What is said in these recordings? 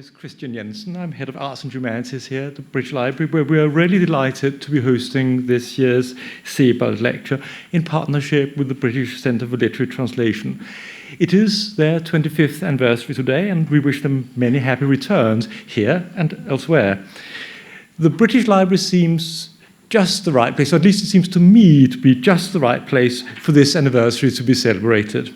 is Kristian Jensen. I'm head of Arts and Humanities here at the British Library, where we are really delighted to be hosting this year's Sebald Lecture in partnership with the British Centre for Literary Translation. It is their 25th anniversary today, and we wish them many happy returns here and elsewhere. The British Library seems just the right place, or at least it seems to me to be just the right place for this anniversary to be celebrated.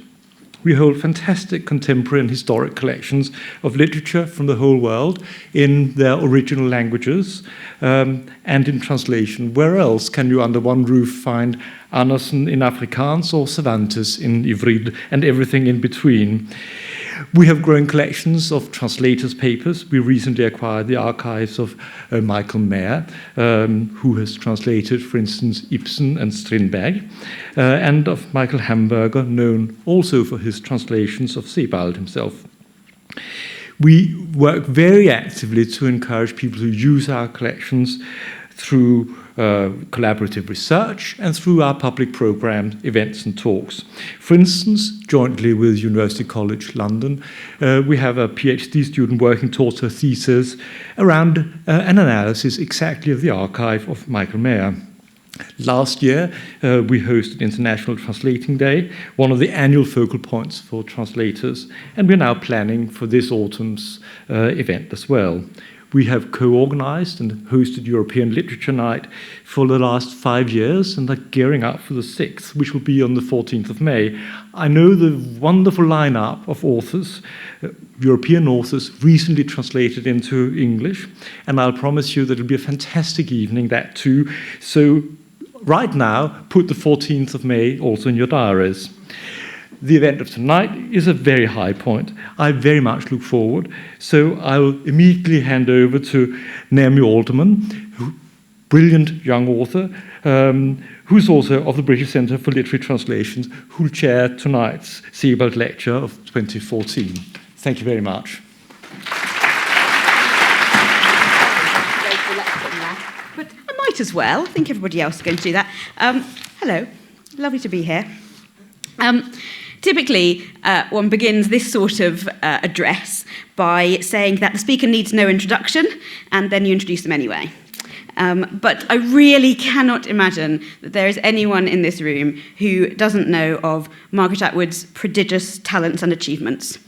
We hold fantastic contemporary and historic collections of literature from the whole world in their original languages and in translation. Where else can you under one roof find Andersen in Afrikaans or Cervantes in Ivrid and everything in between? We have growing collections of translators' papers. We recently acquired the archives of Michael Mayer, who has translated, for instance, Ibsen and Strindberg, and of Michael Hamburger, known also for his translations of Sebald himself. We work very actively to encourage people to use our collections through collaborative research and through our public programs, events and talks. For instance, jointly with University College London, we have a PhD student working towards her thesis around an analysis exactly of the archive of Michael Mayer. Last year, we hosted International Translating Day, one of the annual focal points for translators, and we're now planning for this autumn's event as well. We have co-organized and hosted European Literature Night for the last 5 years and are gearing up for the 6th, which will be on the 14th of May. I know the wonderful lineup of authors, European authors, recently translated into English, and I'll promise you that it'll be a fantastic evening, that too. So right now, put the 14th of May also in your diaries. The event of tonight is a very high point. I very much look forward. So I will immediately hand over to Naomi Alderman, brilliant young author, who's also of the British Centre for Literary Translations, who'll chair tonight's Sebald Lecture of 2014. Thank you very much. But I might as well. I think everybody else is going to do that. Hello, lovely to be here. Typically, one begins this sort of address by saying that the speaker needs no introduction, and then you introduce them anyway. But I really cannot imagine that there is anyone in this room who doesn't know of Margaret Atwood's prodigious talents and achievements.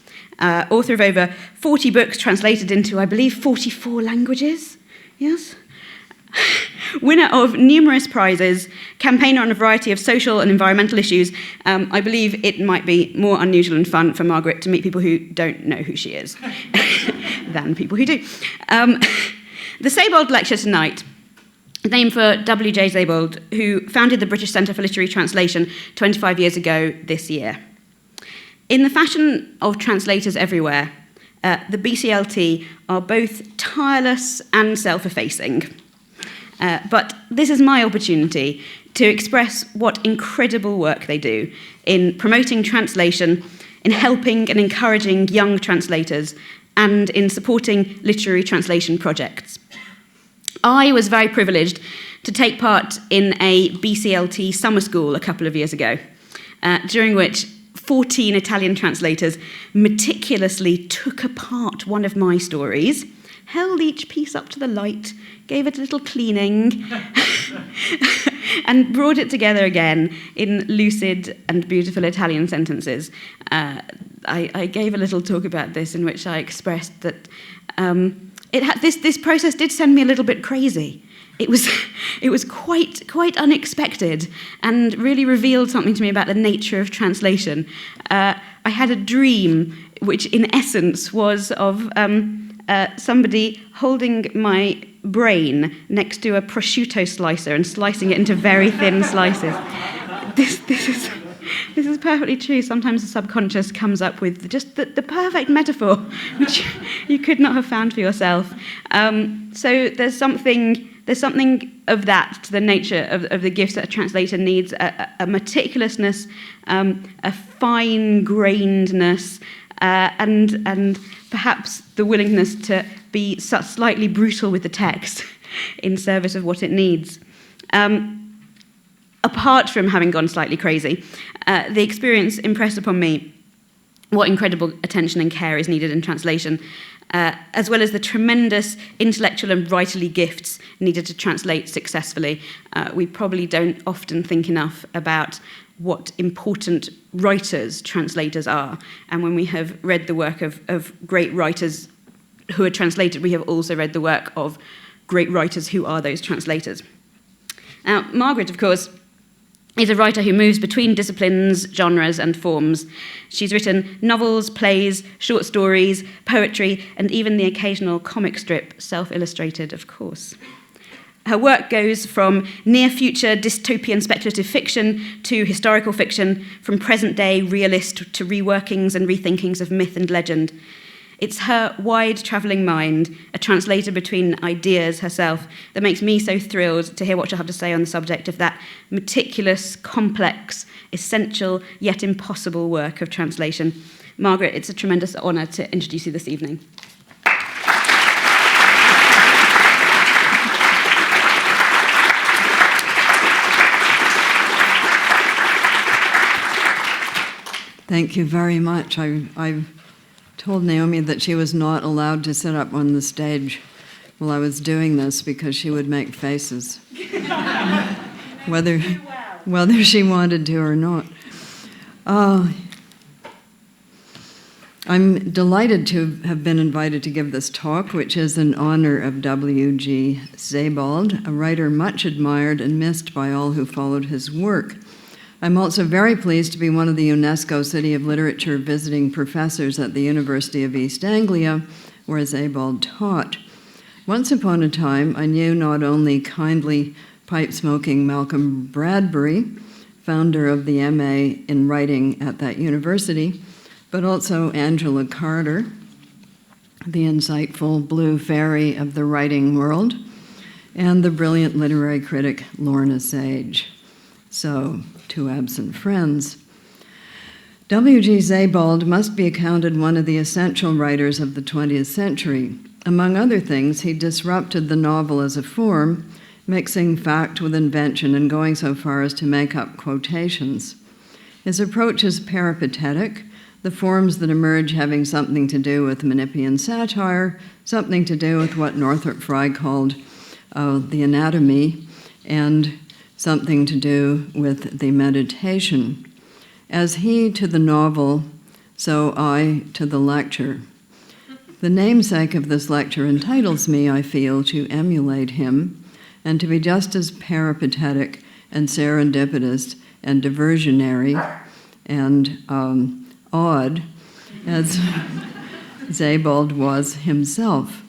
Author of over 40 books translated into, I believe, 44 languages. Yes? Winner of numerous prizes, campaigner on a variety of social and environmental issues. I believe it might be more unusual and fun for Margaret to meet people who don't know who she is than people who do. The Sebald Lecture tonight, named for W.J. Sebald, who founded the British Centre for Literary Translation 25 years ago this year. In the fashion of translators everywhere, the BCLT are both tireless and self-effacing. But this is my opportunity to express what incredible work they do in promoting translation, in helping and encouraging young translators, and in supporting literary translation projects. I was very privileged to take part in a BCLT summer school a couple of years ago, during which 14 Italian translators meticulously took apart one of my stories, held each piece up to the light, gave it a little cleaning, and brought it together again in lucid and beautiful Italian sentences. I gave a little talk about this in which I expressed that this process did send me a little bit crazy. It was quite unexpected and really revealed something to me about the nature of translation. I had a dream which in essence was of somebody holding my brain next to a prosciutto slicer and slicing it into very thin slices. This is perfectly true. Sometimes the subconscious comes up with just the perfect metaphor, which you could not have found for yourself. So there's something of that to the nature of the gifts that a translator needs, a meticulousness, a fine-grainedness, and perhaps the willingness to be slightly brutal with the text in service of what it needs. Apart from having gone slightly crazy, the experience impressed upon me what incredible attention and care is needed in translation. as well as the tremendous intellectual and writerly gifts needed to translate successfully. We probably don't often think enough about what important writers translators are. And when we have read the work of great writers who are translated, we have also read the work of great writers who are those translators. Now, Margaret, of course, is a writer who moves between disciplines, genres, and forms. She's written novels, plays, short stories, poetry, and even the occasional comic strip, self-illustrated, of course. Her work goes from near-future dystopian speculative fiction to historical fiction, from present-day realist to reworkings and rethinkings of myth and legend. It's her wide-travelling mind, a translator between ideas herself, that makes me so thrilled to hear what she'll have to say on the subject of that meticulous, complex, essential, yet impossible work of translation. Margaret, it's a tremendous honour to introduce you this evening. Thank you very much. I told Naomi that she was not allowed to sit up on the stage while I was doing this because she would make faces, whether she wanted to or not. I'm delighted to have been invited to give this talk, which is in honor of W.G. Sebald, a writer much admired and missed by all who followed his work. I'm also very pleased to be one of the UNESCO City of Literature visiting professors at the University of East Anglia, where Sebald taught. Once upon a time, I knew not only kindly pipe-smoking Malcolm Bradbury, founder of the MA in writing at that university, but also Angela Carter, the insightful blue fairy of the writing world, and the brilliant literary critic Lorna Sage. So, two absent friends. W.G. Sebald must be accounted one of the essential writers of the 20th century. Among other things, he disrupted the novel as a form, mixing fact with invention and going so far as to make up quotations. His approach is peripatetic, the forms that emerge having something to do with Menippean satire, something to do with what Northrop Frye called the anatomy, and something to do with the meditation. As he to the novel, so I to the lecture. The namesake of this lecture entitles me, I feel, to emulate him and to be just as peripatetic and serendipitous and diversionary and odd as Sebald was himself.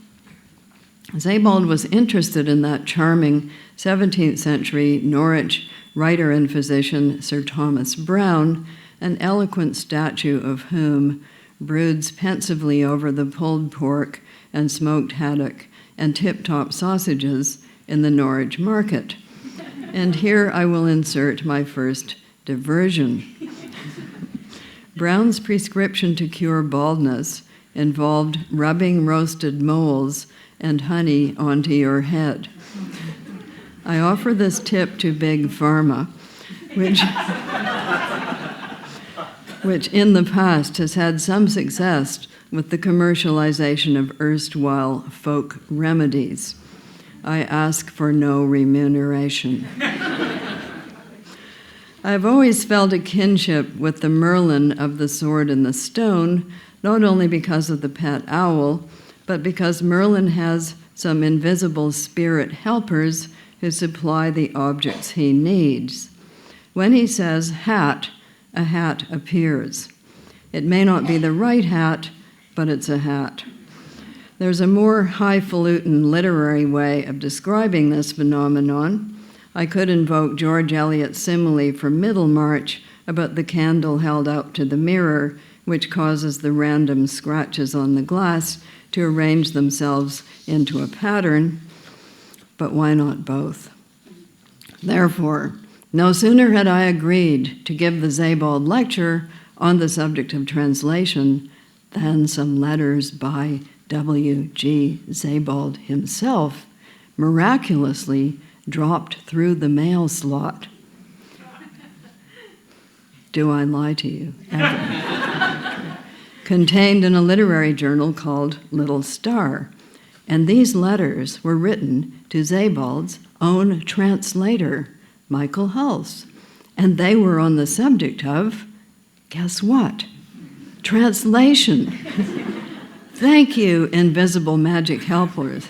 Sebald was interested in that charming 17th century Norwich writer and physician Sir Thomas Browne, an eloquent statue of whom broods pensively over the pulled pork and smoked haddock and tip-top sausages in the Norwich market. And here I will insert my first diversion. Browne's prescription to cure baldness involved rubbing roasted moles and honey onto your head. I offer this tip to Big Pharma, which in the past has had some success with the commercialization of erstwhile folk remedies. I ask for no remuneration. I've always felt a kinship with the Merlin of The Sword and the Stone, not only because of the pet owl, but because Merlin has some invisible spirit helpers who supply the objects he needs. When he says hat, a hat appears. It may not be the right hat, but it's a hat. There's a more highfalutin literary way of describing this phenomenon. I could invoke George Eliot's simile from Middlemarch about the candle held up to the mirror, which causes the random scratches on the glass to arrange themselves into a pattern. But why not both? Therefore, no sooner had I agreed to give the Sebald Lecture on the subject of translation than some letters by W.G. Sebald himself miraculously dropped through the mail slot. Do I lie to you? Ever? contained in a literary journal called Little Star. And these letters were written to Sebald's own translator, Michael Hulse. And they were on the subject of, guess what? Translation. Thank you, invisible magic helpers.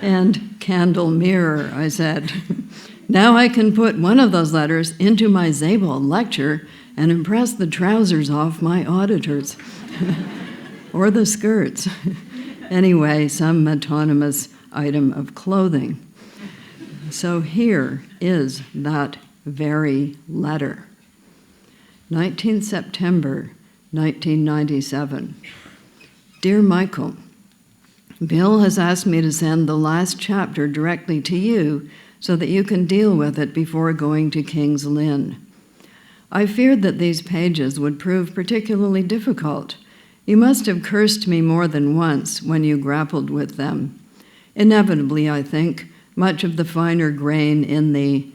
And candle mirror, I said. Now I can put one of those letters into my Sebald lecture and impress the trousers off my auditors. Or the skirts. Anyway, some metonymous item of clothing. So here is that very letter. 19th September, 1997. Dear Michael, Bill has asked me to send the last chapter directly to you so that you can deal with it before going to King's Lynn. I feared that these pages would prove particularly difficult. You must have cursed me more than once when you grappled with them. Inevitably, I think, much of the finer grain in the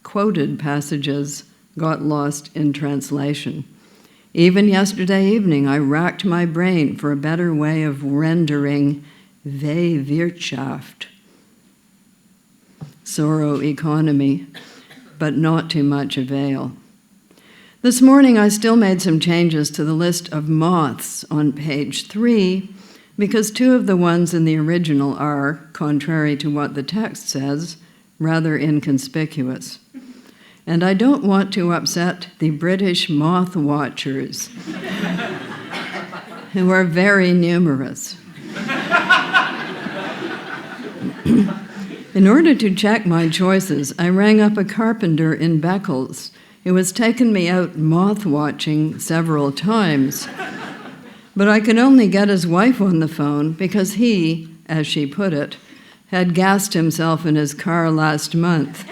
quoted passages got lost in translation. Even yesterday evening, I racked my brain for a better way of rendering Wirtschaft, sorrow economy, but not to much avail. This morning, I still made some changes to the list of moths on page 3, because two of the ones in the original are, contrary to what the text says, rather inconspicuous. And I don't want to upset the British moth watchers, who are very numerous. In order to check my choices, I rang up a carpenter in Beccles, who has taken me out moth watching several times. But I could only get his wife on the phone because he, as she put it, had gassed himself in his car last month.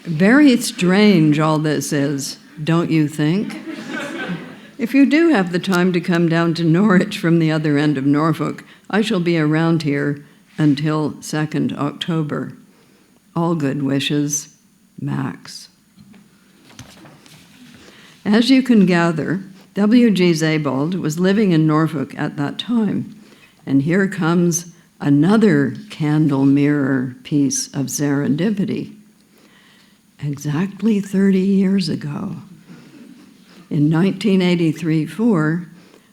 Very strange all this is, don't you think? If you do have the time to come down to Norwich from the other end of Norfolk, I shall be around here until 2nd October. All good wishes, Max. As you can gather, W.G. Sebald was living in Norfolk at that time, and here comes another candle mirror piece of serendipity. Exactly 30 years ago, in 1983-4,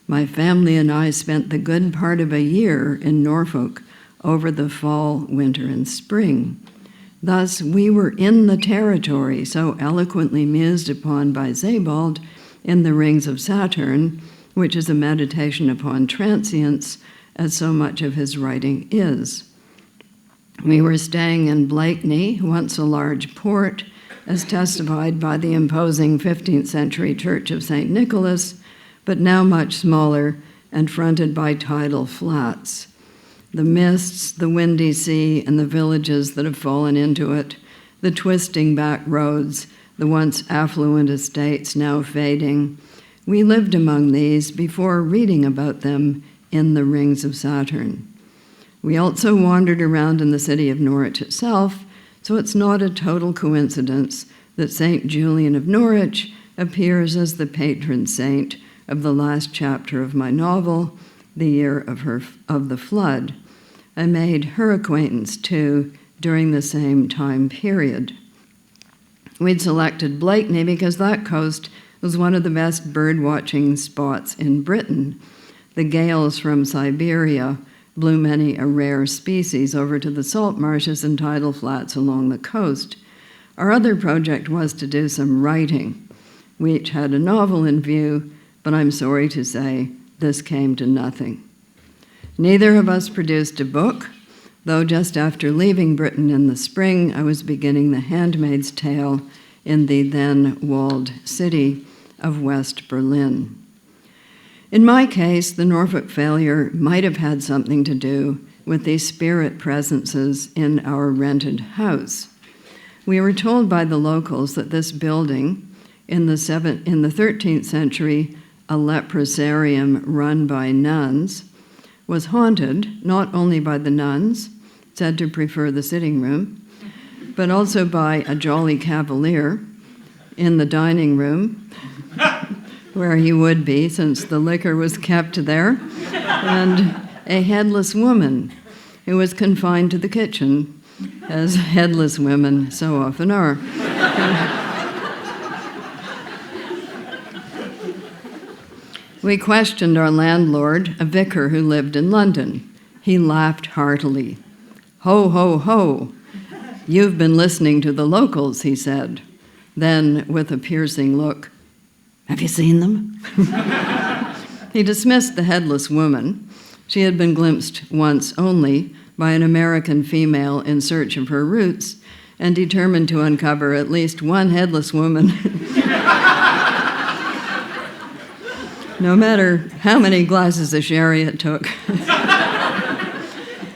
my family and I spent the good part of a year in Norfolk over the fall, winter, and spring. Thus, we were in the territory so eloquently mused upon by Sebald in The Rings of Saturn, which is a meditation upon transience, as so much of his writing is. We were staying in Blakeney, once a large port, as testified by the imposing 15th century Church of St. Nicholas, but now much smaller and fronted by tidal flats. The mists, the windy sea, and the villages that have fallen into it, the twisting back roads, the once affluent estates now fading. We lived among these before reading about them in The Rings of Saturn. We also wandered around in the city of Norwich itself, so it's not a total coincidence that St. Julian of Norwich appears as the patron saint of the last chapter of my novel, The Year of the Flood. I made her acquaintance, too, during the same time period. We'd selected Blakeney because that coast was one of the best bird-watching spots in Britain. The gales from Siberia blew many a rare species over to the salt marshes and tidal flats along the coast. Our other project was to do some writing. We each had a novel in view, but I'm sorry to say this came to nothing. Neither of us produced a book, though just after leaving Britain in the spring, I was beginning The Handmaid's Tale in the then walled city of West Berlin. In my case, the Norfolk failure might have had something to do with the spirit presences in our rented house. We were told by the locals that this building, in the 13th century, a leprosarium run by nuns, was haunted not only by the nuns, said to prefer the sitting room, but also by a jolly cavalier in the dining room, where he would be since the liquor was kept there, and a headless woman who was confined to the kitchen, as headless women so often are. We questioned our landlord, a vicar who lived in London. He laughed heartily. "Ho, ho, ho. You've been listening to the locals," he said. Then, with a piercing look, "Have you seen them?" He dismissed the headless woman. She had been glimpsed once only by an American female in search of her roots and determined to uncover at least one headless woman, no matter how many glasses of sherry it took.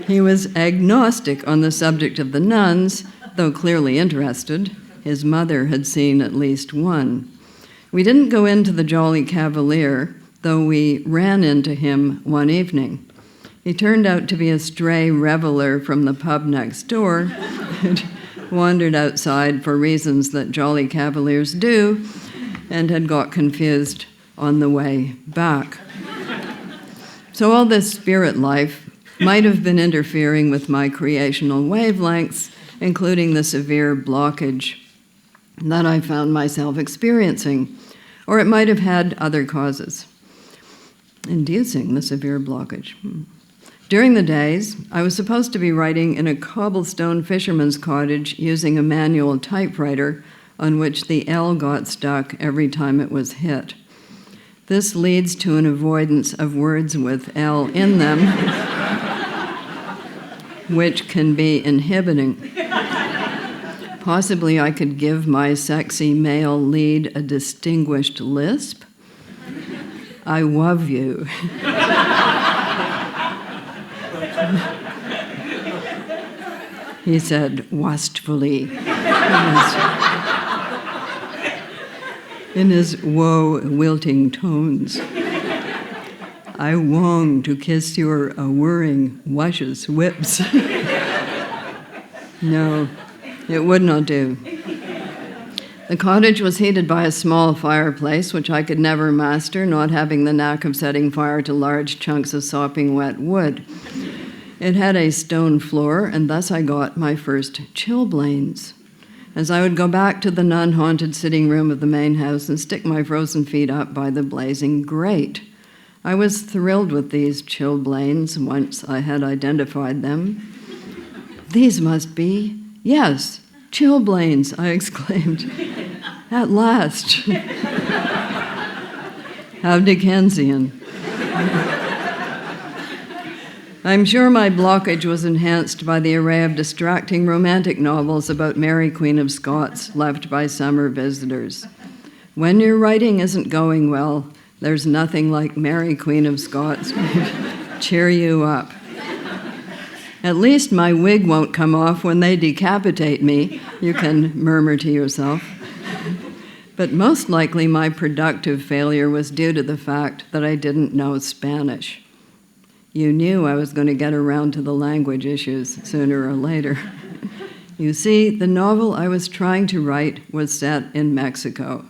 He was agnostic on the subject of the nuns, though clearly interested. His mother had seen at least one. We didn't go into the Jolly Cavalier, though we ran into him one evening. He turned out to be a stray reveler from the pub next door who'd wandered outside for reasons that Jolly Cavaliers do and had got confused on the way back. So all this spirit life might have been interfering with my creational wavelengths, including the severe blockage that I found myself experiencing, or it might have had other causes inducing the severe blockage. During the days, I was supposed to be writing in a cobblestone fisherman's cottage using a manual typewriter on which the L got stuck every time it was hit. This leads to an avoidance of words with L in them, which can be inhibiting. Possibly I could give my sexy male lead a distinguished lisp. "I love you." He said wistfully in his woe wilting tones. "I long to kiss your whirring, luscious whips." No, it would not do. The cottage was heated by a small fireplace, which I could never master, not having the knack of setting fire to large chunks of sopping wet wood. It had a stone floor, and thus I got my first chilblains. As I would go back to the nun-haunted sitting room of the main house and stick my frozen feet up by the blazing grate. I was thrilled with these chilblains once I had identified them. "These must be, yes, chilblains," I exclaimed. "At last." How Dickensian. I'm sure my blockage was enhanced by the array of distracting romantic novels about Mary, Queen of Scots, left by summer visitors. When your writing isn't going well, there's nothing like Mary, Queen of Scots to cheer you up. "At least my wig won't come off when they decapitate me," you can murmur to yourself. But most likely my productive failure was due to the fact that I didn't know Spanish. You knew I was going to get around to the language issues sooner or later. You see, the novel I was trying to write was set in Mexico.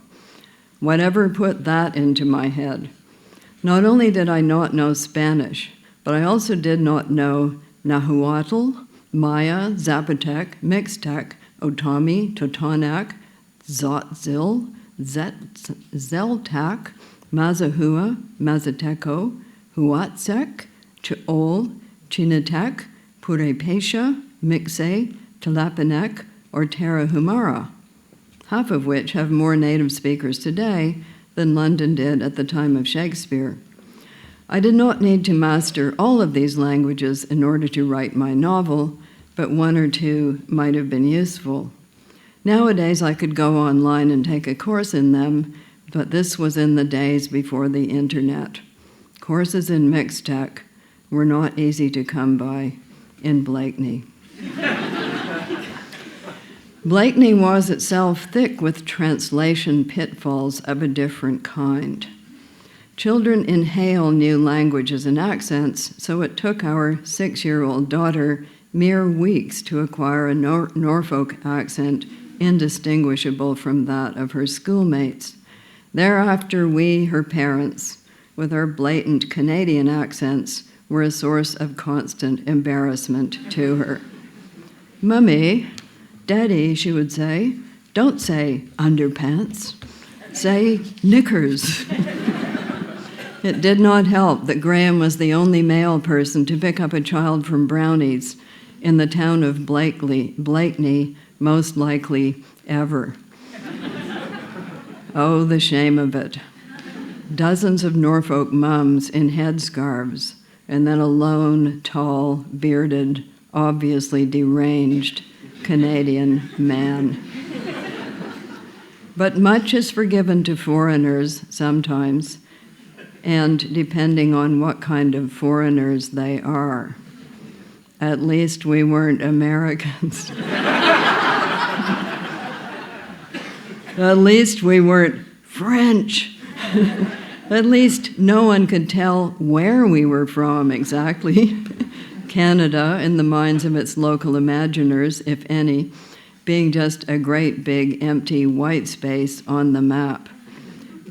Whatever put that into my head? Not only did I not know Spanish, but I also did not know Nahuatl, Maya, Zapotec, Mixtec, Otomi, Totonac, Tzotzil, Zeltac, Mazahua, Mazateco, Huatzec, Ch'ol, Chinatec, Purépécha, Mixé, Tlapanec, or Tarahumara, half of which have more native speakers today than London did at the time of Shakespeare. I did not need to master all of these languages in order to write my novel, but one or two might have been useful. Nowadays, I could go online and take a course in them, but this was in the days before the internet. Courses in Mixtec were not easy to come by in Blakeney. Blakeney was itself thick with translation pitfalls of a different kind. Children inhale new languages and accents, so it took our 6-year-old daughter mere weeks to acquire a Norfolk accent indistinguishable from that of her schoolmates. Thereafter, we, her parents, with our blatant Canadian accents, were a source of constant embarrassment to her. "Mummy, Daddy," she would say, "don't say underpants, say knickers." It did not help that Graham was the only male person to pick up a child from Brownies in the town of Blakeney, most likely ever. Oh, the shame of it. Dozens of Norfolk mums in headscarves, and then a lone, tall, bearded, obviously deranged Canadian man. But much is forgiven to foreigners sometimes, and depending on what kind of foreigners they are. At least we weren't Americans. At least we weren't French. At least no one could tell where we were from exactly. Canada, in the minds of its local imaginers, if any, being just a great big empty white space on the map.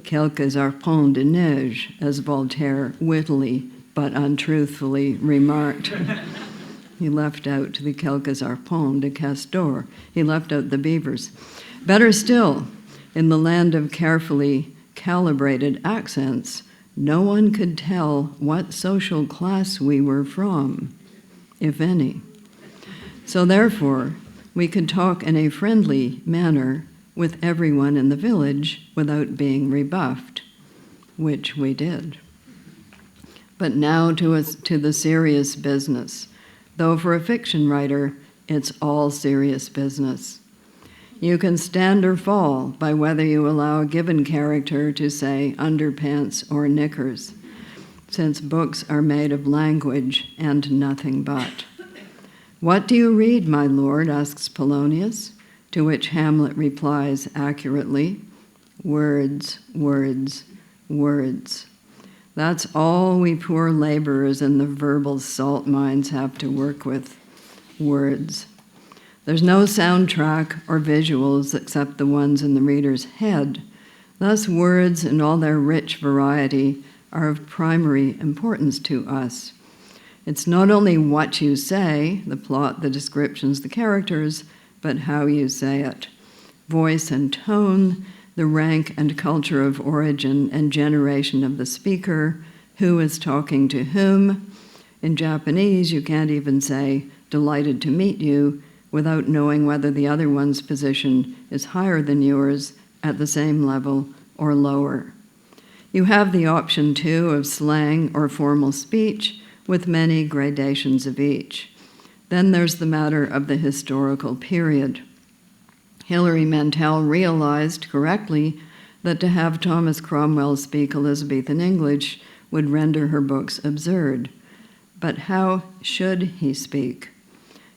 Quelques arpents de neige, as Voltaire wittily but untruthfully remarked. He left out the quelques arpents de castor. He left out the beavers. Better still, in the land of carefully calibrated accents, no one could tell what social class we were from, if any. So therefore, we could talk in a friendly manner with everyone in the village without being rebuffed, which we did. But now to the serious business, though for a fiction writer, it's all serious business. You can stand or fall by whether you allow a given character to say underpants or knickers, since books are made of language and nothing but. "What do you read, my lord?" asks Polonius, to which Hamlet replies accurately, "Words, words, words." That's all we poor laborers in the verbal salt mines have to work with, words. There's no soundtrack or visuals except the ones in the reader's head. Thus, words in all their rich variety are of primary importance to us. It's not only what you say, the plot, the descriptions, the characters, but how you say it. Voice and tone, the rank and culture of origin and generation of the speaker, who is talking to whom. In Japanese, you can't even say, "delighted to meet you," without knowing whether the other one's position is higher than yours, at the same level, or lower. You have the option, too, of slang or formal speech, with many gradations of each. Then there's the matter of the historical period. Hilary Mantel realized correctly that to have Thomas Cromwell speak Elizabethan English would render her books absurd. But how should he speak?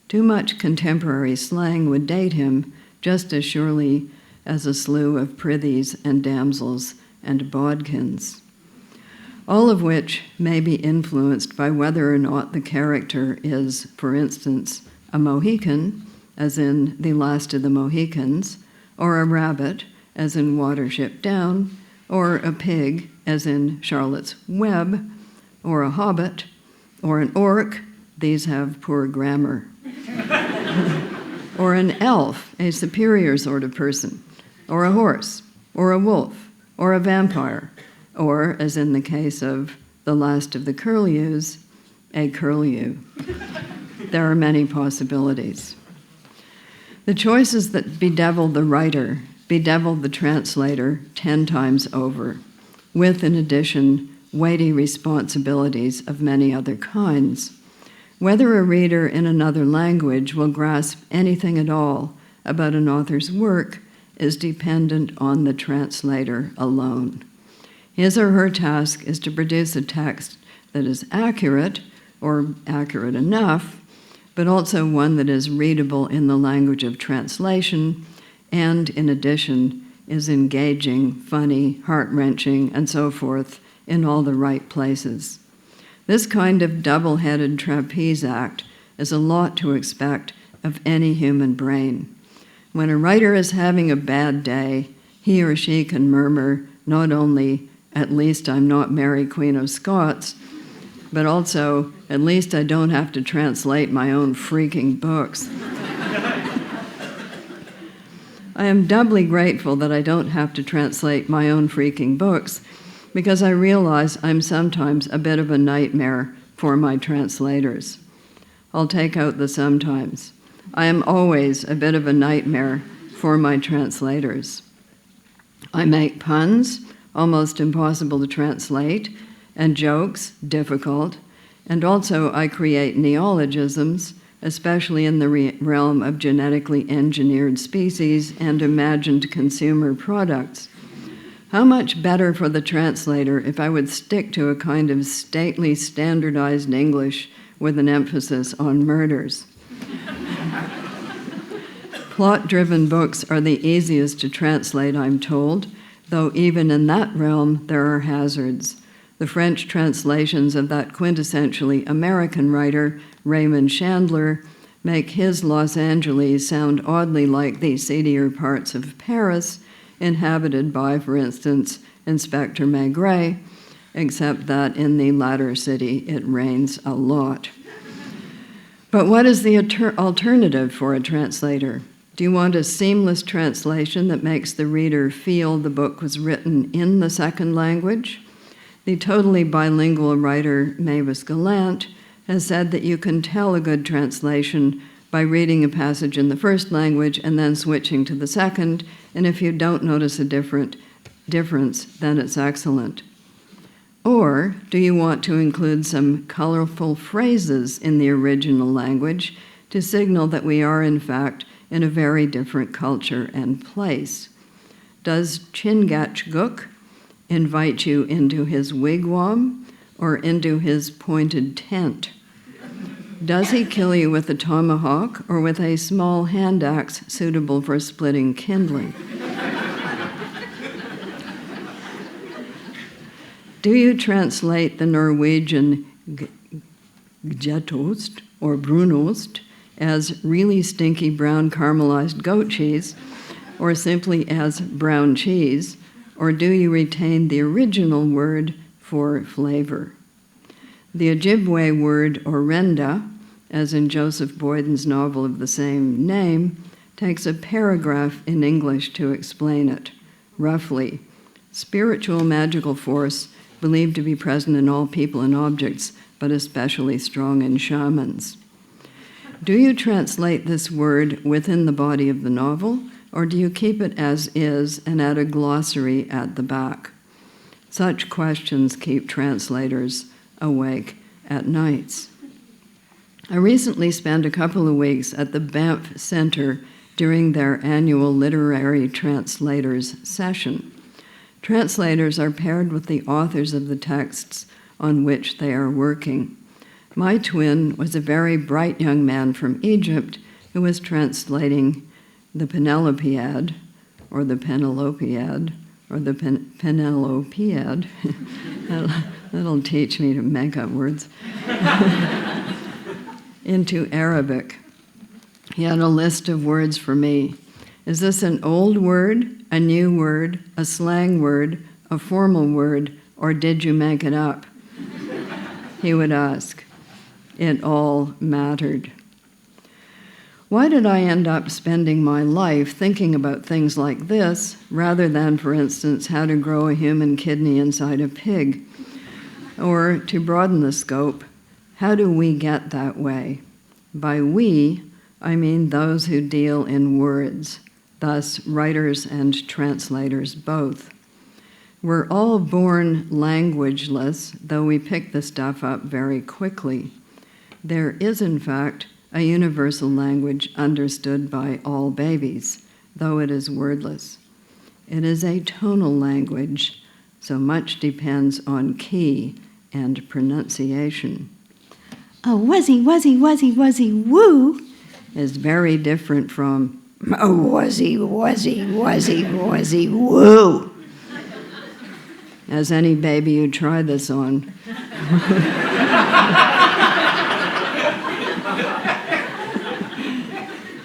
Too much contemporary slang would date him just as surely as a slew of prithies and damsels and bodkins, all of which may be influenced by whether or not the character is, for instance, a Mohican, as in The Last of the Mohicans, or a rabbit, as in Watership Down, or a pig, as in Charlotte's Web, or a hobbit, or an orc, these have poor grammar, or an elf, a superior sort of person, or a horse, or a wolf, or a vampire, or, as in the case of The Last of the Curlews, a curlew. There are many possibilities. The choices that bedevil the writer bedevil the translator 10 times over, with, in addition, weighty responsibilities of many other kinds. Whether a reader in another language will grasp anything at all about an author's work is dependent on the translator alone. His or her task is to produce a text that is accurate, or accurate enough, but also one that is readable in the language of translation, and in addition is engaging, funny, heart-wrenching, and so forth in all the right places. This kind of double-headed trapeze act is a lot to expect of any human brain. When a writer is having a bad day, he or she can murmur, not only at least I'm not Mary Queen of Scots, but also at least I don't have to translate my own freaking books. I am doubly grateful that I don't have to translate my own freaking books, because I realize I'm sometimes a bit of a nightmare for my translators. I'll take out the sometimes. I am always a bit of a nightmare for my translators. I make puns, almost impossible to translate, and jokes, difficult, and also I create neologisms, especially in the realm of genetically engineered species and imagined consumer products. How much better for the translator if I would stick to a kind of stately, standardized English with an emphasis on murders. Plot-driven books are the easiest to translate, I'm told, though even in that realm there are hazards. The French translations of that quintessentially American writer, Raymond Chandler, make his Los Angeles sound oddly like the seedier parts of Paris, inhabited by, for instance, Inspector Maigret, except that in the latter city it rains a lot. But what is the alternative for a translator? Do you want a seamless translation that makes the reader feel the book was written in the second language? The totally bilingual writer Mavis Gallant has said that you can tell a good translation by reading a passage in the first language and then switching to the second, and if you don't notice a difference, then it's excellent. Or do you want to include some colorful phrases in the original language to signal that we are, in fact, in a very different culture and place? Does Chingachgook invite you into his wigwam or into his pointed tent? Does he kill you with a tomahawk or with a small hand axe suitable for splitting kindling? Do you translate the Norwegian getost or brunost as really stinky brown caramelized goat cheese, or simply as brown cheese, or do you retain the original word for flavor? The Ojibwe word orenda, as in Joseph Boyden's novel of the same name, takes a paragraph in English to explain it. Roughly, spiritual magical force believed to be present in all people and objects, but especially strong in shamans. Do you translate this word within the body of the novel, or do you keep it as is and add a glossary at the back? Such questions keep translators awake at nights. I recently spent a couple of weeks at the Banff Center during their annual literary translators session. Translators are paired with the authors of the texts on which they are working. My twin was a very bright young man from Egypt who was translating the Penelopiad, or the Penelopiad, or the Penelopiad. That'll teach me to make up words. Into Arabic. He had a list of words for me. Is this an old word, a new word, a slang word, a formal word, or did you make it up? He would ask. It all mattered. Why did I end up spending my life thinking about things like this, rather than, for instance, how to grow a human kidney inside a pig? Or, to broaden the scope, how do we get that way? By we, I mean those who deal in words, thus writers and translators both. We're all born languageless, though we pick the stuff up very quickly. There is, in fact, a universal language understood by all babies, though it is wordless. It is a tonal language, so much depends on key and pronunciation. A wuzzy, wuzzy, wuzzy, wuzzy, woo is very different from a wuzzy, wuzzy, wuzzy, wuzzy, woo. As any baby you try this on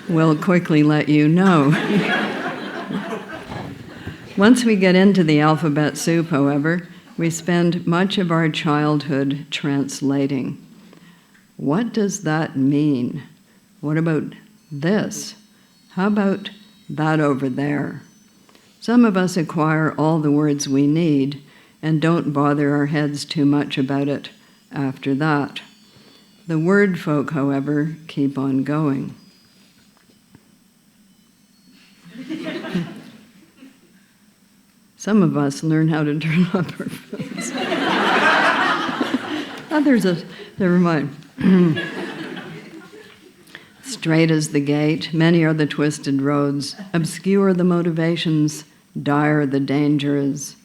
will quickly let you know. Once we get into the alphabet soup, however, we spend much of our childhood translating. What does that mean? What about this? How about that over there? Some of us acquire all the words we need and don't bother our heads too much about it after that. The word folk, however, keep on going. Some of us learn how to turn up our phones. Others, never mind. Straight as the gate, many are the twisted roads, obscure the motivations, dire the dangers,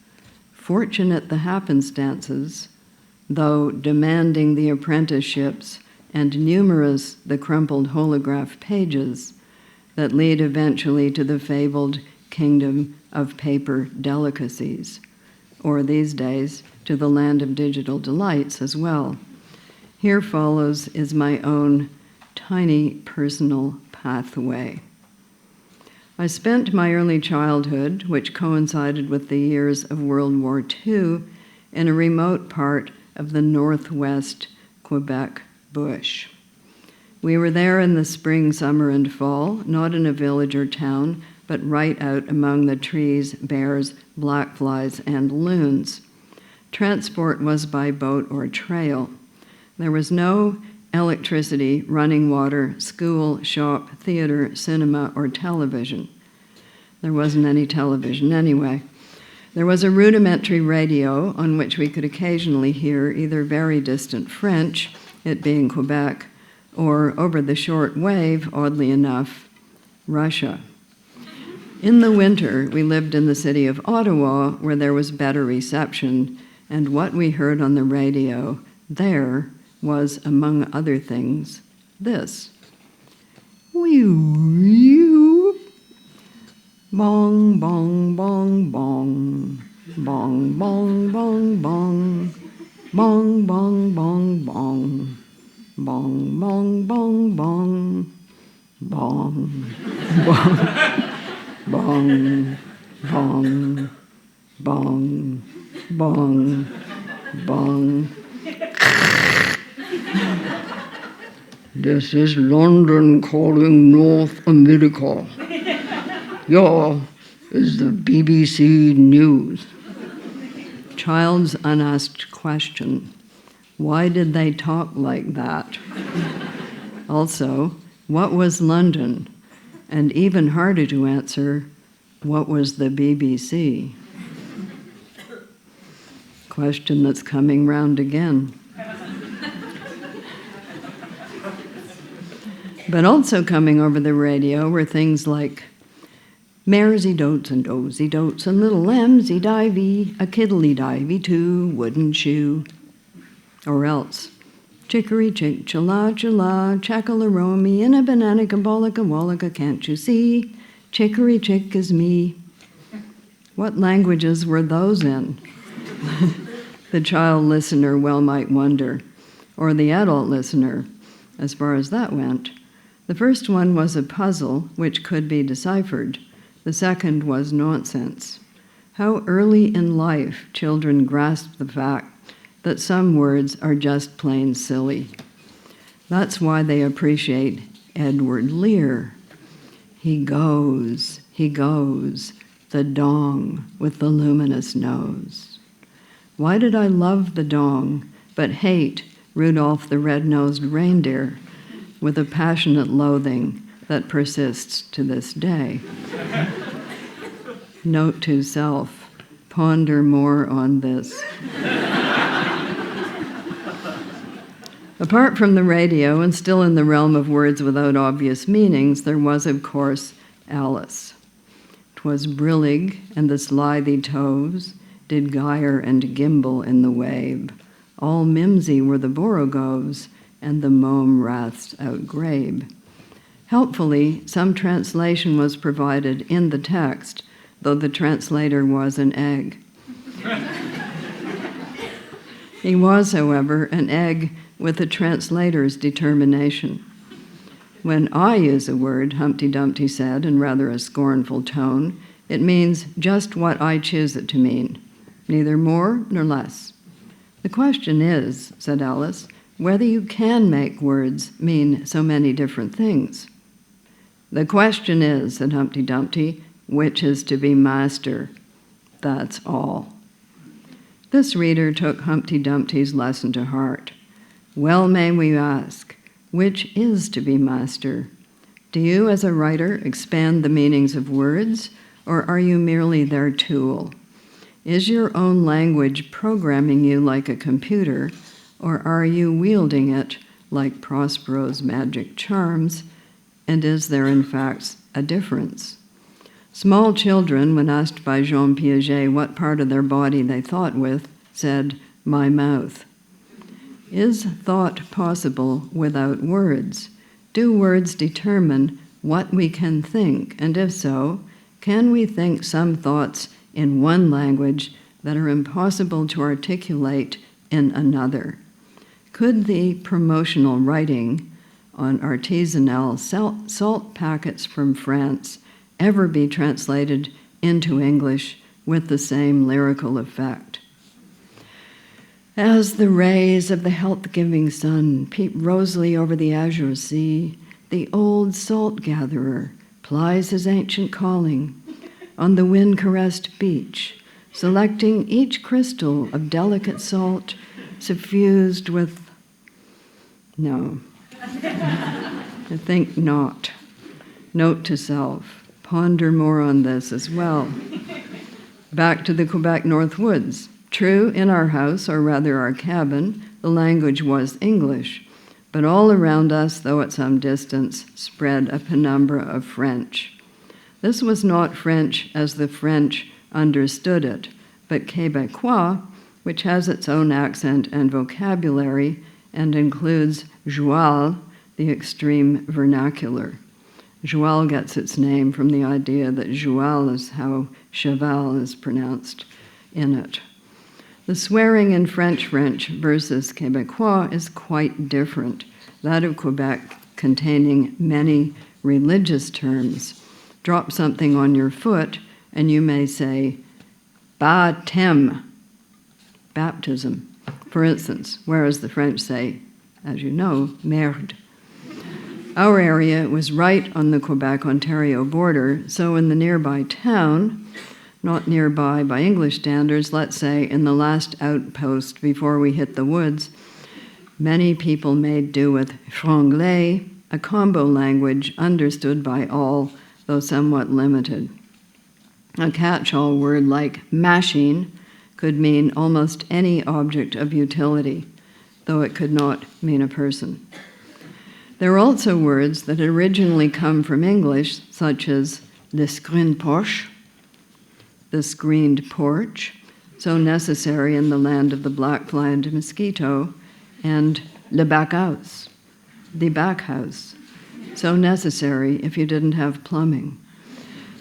fortunate the happenstances, though demanding the apprenticeships, and numerous the crumpled holograph pages that lead eventually to the fabled kingdom of paper delicacies, or these days to the land of digital delights as well. Here follows is my own tiny personal pathway. I spent my early childhood, which coincided with the years of World War II, in a remote part of the northwest Quebec bush. We were there in the spring, summer, and fall, not in a village or town, but right out among the trees, bears, black flies, and loons. Transport was by boat or trail. There was no electricity, running water, school, shop, theater, cinema, or television. There wasn't any television anyway. There was a rudimentary radio on which we could occasionally hear either very distant French, it being Quebec, or over the short wave, oddly enough, Russia. In the winter, we lived in the city of Ottawa, where there was better reception, and what we heard on the radio there was, among other things, this. Wee-oo, bong, bong, bong, bong, bong, bong, bong, bong, bong, bong, bong, bong, bong, bong, bong, bong, bong, bong. Bong, bong, bong, bong, bong. This is London calling North America. Here is the BBC News. Child's unasked question. Why did they talk like that? Also, what was London? And even harder to answer, what was the BBC? Question that's coming round again. But also coming over the radio were things like maresy dotes and dozy dotes and little lambsy divey, a kiddly divey too, wooden shoe. Or else, chicory chick, chilla chilla, chackalaromi, in a banana kabolica wallika, can't you see? Chicory chick is me. What languages were those in? The child listener well might wonder, or the adult listener, as far as that went. The first one was a puzzle which could be deciphered. The second was nonsense. How early in life children grasp the fact that some words are just plain silly. That's why they appreciate Edward Lear. He goes, the dong with the luminous nose. Why did I love the dong, but hate Rudolph the red-nosed reindeer with a passionate loathing that persists to this day? Note to self, ponder more on this. Apart from the radio, and still in the realm of words without obvious meanings, there was, of course, Alice. 'Twas brillig and the slithy toves did gyre and gimble in the wave. All mimsy were the borogoves, and the mome raths outgrabe. Helpfully, some translation was provided in the text, though the translator was an egg. He was, however, an egg with the translator's determination. When I use a word, Humpty Dumpty said in rather a scornful tone, It means just what I choose it to mean, neither more nor less. The question is, said Alice, whether you can make words mean so many different things. The question is, said Humpty Dumpty, which is to be master. That's all. This reader took Humpty Dumpty's lesson to heart. Well may we ask, which is to be master? Do you, as a writer, expand the meanings of words, or are you merely their tool? Is your own language programming you like a computer, or are you wielding it like Prospero's magic charms, and is there in fact a difference? Small children, when asked by Jean Piaget what part of their body they thought with, said, "My mouth." Is thought possible without words? Do words determine what we can think? And if so, can we think some thoughts in one language that are impossible to articulate in another? Could the promotional writing on artisanal salt packets from France ever be translated into English with the same lyrical effect? As the rays of the health-giving sun peep rosily over the azure sea, the old salt-gatherer plies his ancient calling on the wind-caressed beach, selecting each crystal of delicate salt suffused with... No, I think not. Note to self, ponder more on this as well. Back to the Quebec North Woods. True, in our house, or rather our cabin, the language was English, but all around us, though at some distance, spread a penumbra of French. This was not French as the French understood it, but Québécois, which has its own accent and vocabulary and includes joual, the extreme vernacular. Joual gets its name from the idea that joual is how cheval is pronounced in it. The swearing in French versus Québécois is quite different. That of Quebec containing many religious terms. Drop something on your foot and you may say, baptême, baptism, for instance, whereas the French say, as you know, merde. Our area was right on the Quebec-Ontario border, so in the nearby town, not nearby by English standards, let's say in the last outpost before we hit the woods, many people made do with franglais, a combo language understood by all, though somewhat limited. A catch-all word like machine could mean almost any object of utility, though it could not mean a person. There are also words that originally come from English, such as le screen porche, the screened porch, so necessary in the land of the black fly and mosquito, and le back house, the back house, so necessary if you didn't have plumbing.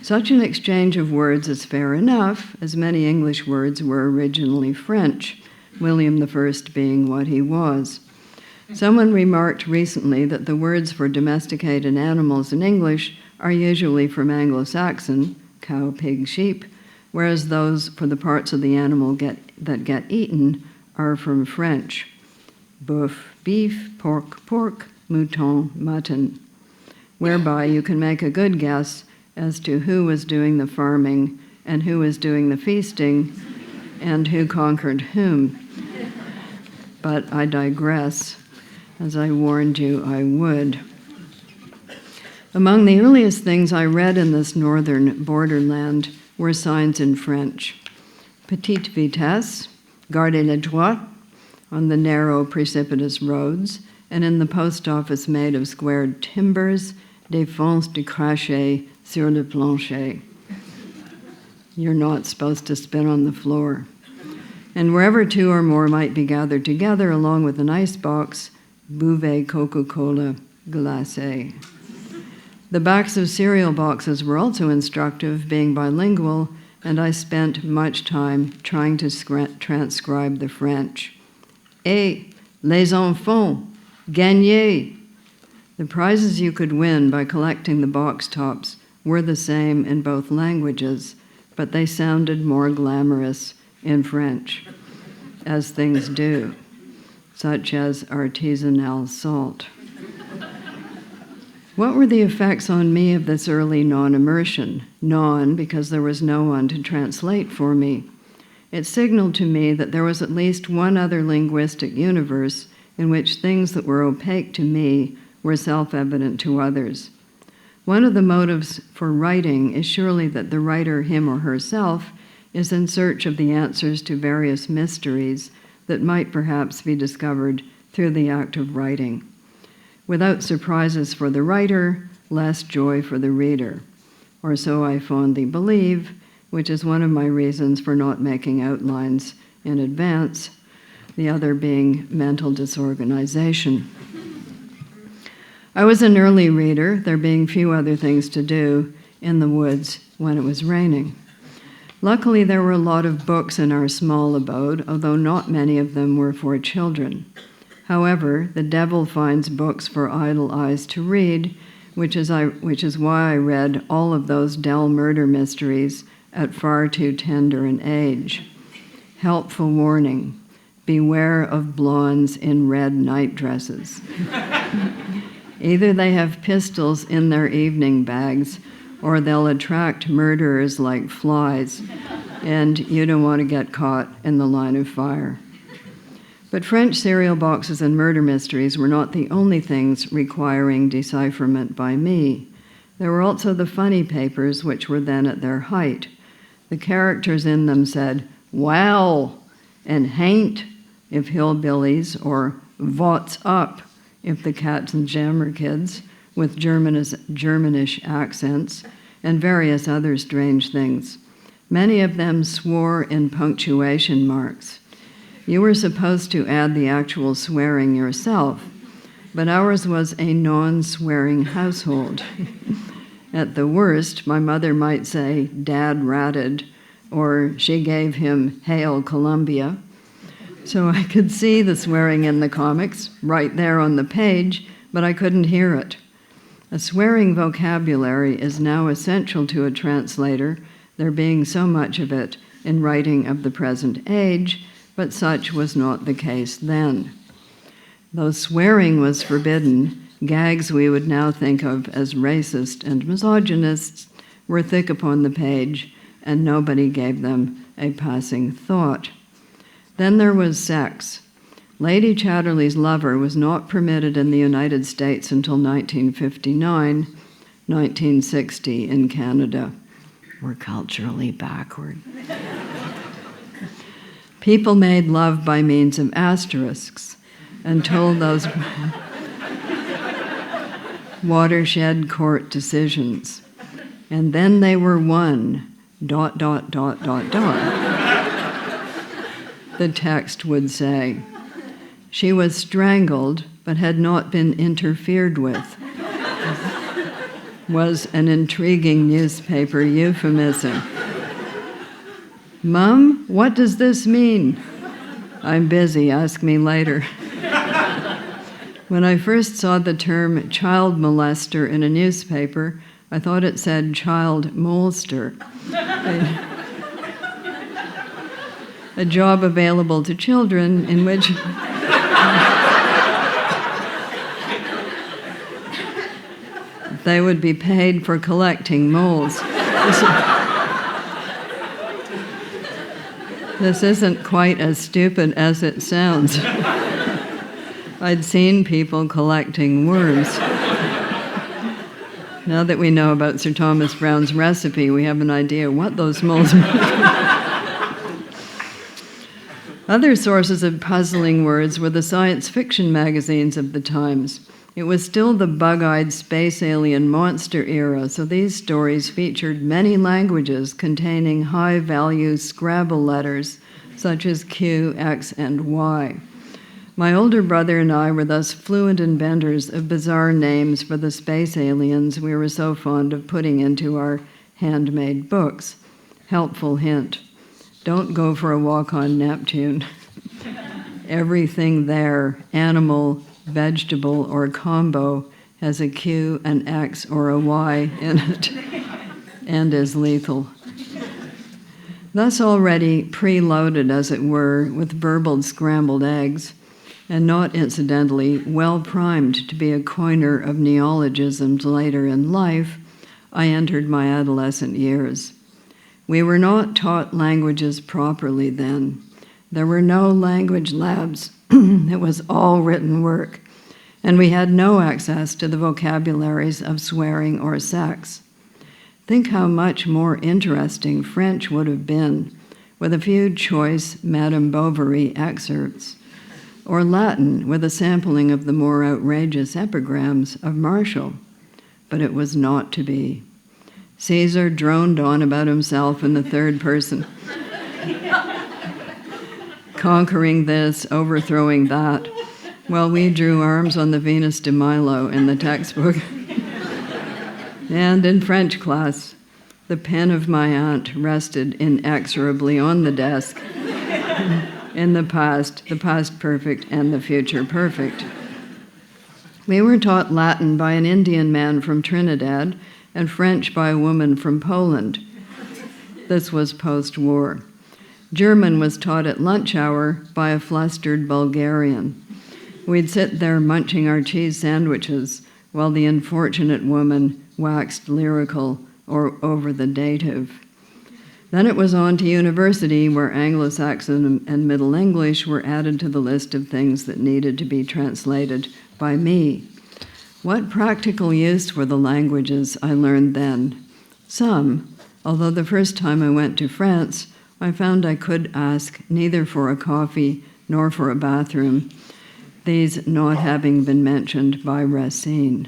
Such an exchange of words is fair enough, as many English words were originally French, William I being what he was. Someone remarked recently that the words for domesticated animals in English are usually from Anglo-Saxon, cow, pig, sheep, whereas those for the parts of the animal that get eaten are from French. Boeuf, beef, pork, pork, mouton, mutton, whereby you can make a good guess as to who was doing the farming and who was doing the feasting and who conquered whom. But I digress, as I warned you I would. Among the earliest things I read in this northern borderland were signs in French. Petite vitesse, gardez la droite, on the narrow, precipitous roads, and in the post office made of squared timbers, défense du crachet sur le plancher. You're not supposed to spin on the floor. And wherever two or more might be gathered together, along with an ice box, buvez Coca-Cola glacée. The backs of cereal boxes were also instructive, being bilingual, and I spent much time trying to transcribe the French. Et les enfants, gagnez! The prizes you could win by collecting the box tops were the same in both languages, but they sounded more glamorous in French, as things do, such as artisanal salt. What were the effects on me of this early non-immersion? Non, because there was no one to translate for me. It signaled to me that there was at least one other linguistic universe in which things that were opaque to me were self-evident to others. One of the motives for writing is surely that the writer, him or herself, is in search of the answers to various mysteries that might perhaps be discovered through the act of writing. Without surprises for the writer, less joy for the reader. Or so I fondly believe, which is one of my reasons for not making outlines in advance, the other being mental disorganization. I was an early reader, there being few other things to do in the woods when it was raining. Luckily, there were a lot of books in our small abode, although not many of them were for children. However, the devil finds books for idle eyes to read, which is why I read all of those Dell murder mysteries at far too tender an age. Helpful warning: beware of blondes in red night dresses. Either they have pistols in their evening bags, or they'll attract murderers like flies, and you don't want to get caught in the line of fire. But French cereal boxes and murder mysteries were not the only things requiring decipherment by me. There were also the funny papers, which were then at their height. The characters in them said, "Wow," and "hain't," if hillbillies, or "What's up," if the Cats and Jammer kids, with Germanish accents, and various other strange things. Many of them swore in punctuation marks. You were supposed to add the actual swearing yourself, but ours was a non-swearing household. At the worst, my mother might say, "Dad ratted," or "she gave him Hail Columbia." So I could see the swearing in the comics, right there on the page, but I couldn't hear it. A swearing vocabulary is now essential to a translator, there being so much of it in writing of the present age, but such was not the case then. Though swearing was forbidden, gags we would now think of as racist and misogynist were thick upon the page, and nobody gave them a passing thought. Then there was sex. Lady Chatterley's lover was not permitted in the United States until 1959, 1960 in Canada. We're culturally backward. People made love by means of asterisks and told those watershed court decisions. And then they were won, ... The text would say. She was strangled, but had not been interfered with. Was an intriguing newspaper euphemism. "Mum, what does this mean?" "I'm busy, ask me later." When I first saw the term child molester in a newspaper, I thought it said child molester. A job available to children in which they would be paid for collecting moles. This isn't quite as stupid as it sounds. I'd seen people collecting worms. Now that we know about Sir Thomas Browne's recipe, we have an idea what those moles are. Other sources of puzzling words were the science fiction magazines of the times. It was still the bug-eyed space alien monster era, so these stories featured many languages containing high-value Scrabble letters, such as Q, X, and Y. My older brother and I were thus fluent inventors of bizarre names for the space aliens we were so fond of putting into our handmade books. Helpful hint: don't go for a walk on Neptune. Everything there, animal, vegetable, or combo, has a Q, an X, or a Y in it, and is lethal. Thus already preloaded, as it were, with burbled scrambled eggs, and not incidentally well primed to be a coiner of neologisms later in life, I entered my adolescent years. We were not taught languages properly then. There were no language labs. It was all written work. And we had no access to the vocabularies of swearing or sex. Think how much more interesting French would have been with a few choice Madame Bovary excerpts, or Latin with a sampling of the more outrageous epigrams of Martial. But it was not to be. Caesar droned on about himself in the third person, conquering this, overthrowing that, while we drew arms on the Venus de Milo in the textbook. And in French class, the pen of my aunt rested inexorably on the desk in the past perfect, and the future perfect. We were taught Latin by an Indian man from Trinidad and French by a woman from Poland. This was post-war. German was taught at lunch hour by a flustered Bulgarian. We'd sit there munching our cheese sandwiches while the unfortunate woman waxed lyrical or over the dative. Then it was on to university, where Anglo-Saxon and Middle English were added to the list of things that needed to be translated by me. What practical use were the languages I learned then? Some, although the first time I went to France, I found I could ask neither for a coffee nor for a bathroom, these not having been mentioned by Racine.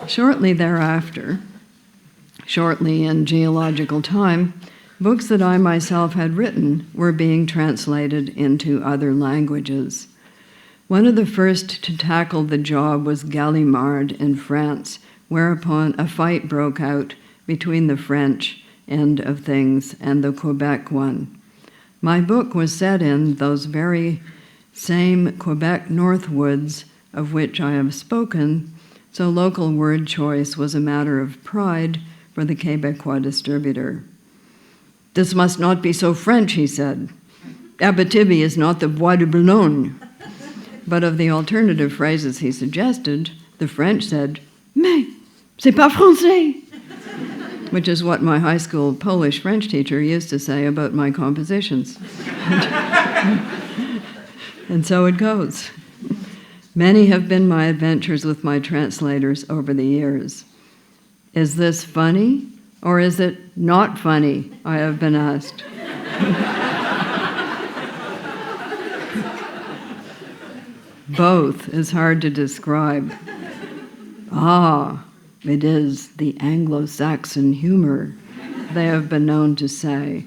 Shortly thereafter, shortly in geological time, books that I myself had written were being translated into other languages. One of the first to tackle the job was Gallimard in France, whereupon a fight broke out between the French end of things and the Quebec one. My book was set in those very same Quebec Northwoods of which I have spoken, so local word choice was a matter of pride for the Quebecois distributor. "This must not be so French," he said. "Abitibi is not the Bois de Boulogne." But of the alternative phrases he suggested, the French said, "Mais, c'est pas français," which is what my high school Polish French teacher used to say about my compositions. And so it goes. Many have been my adventures with my translators over the years. Is this funny, or is it not funny? I have been asked. Both is hard to describe. It is the Anglo-Saxon humor, they have been known to say,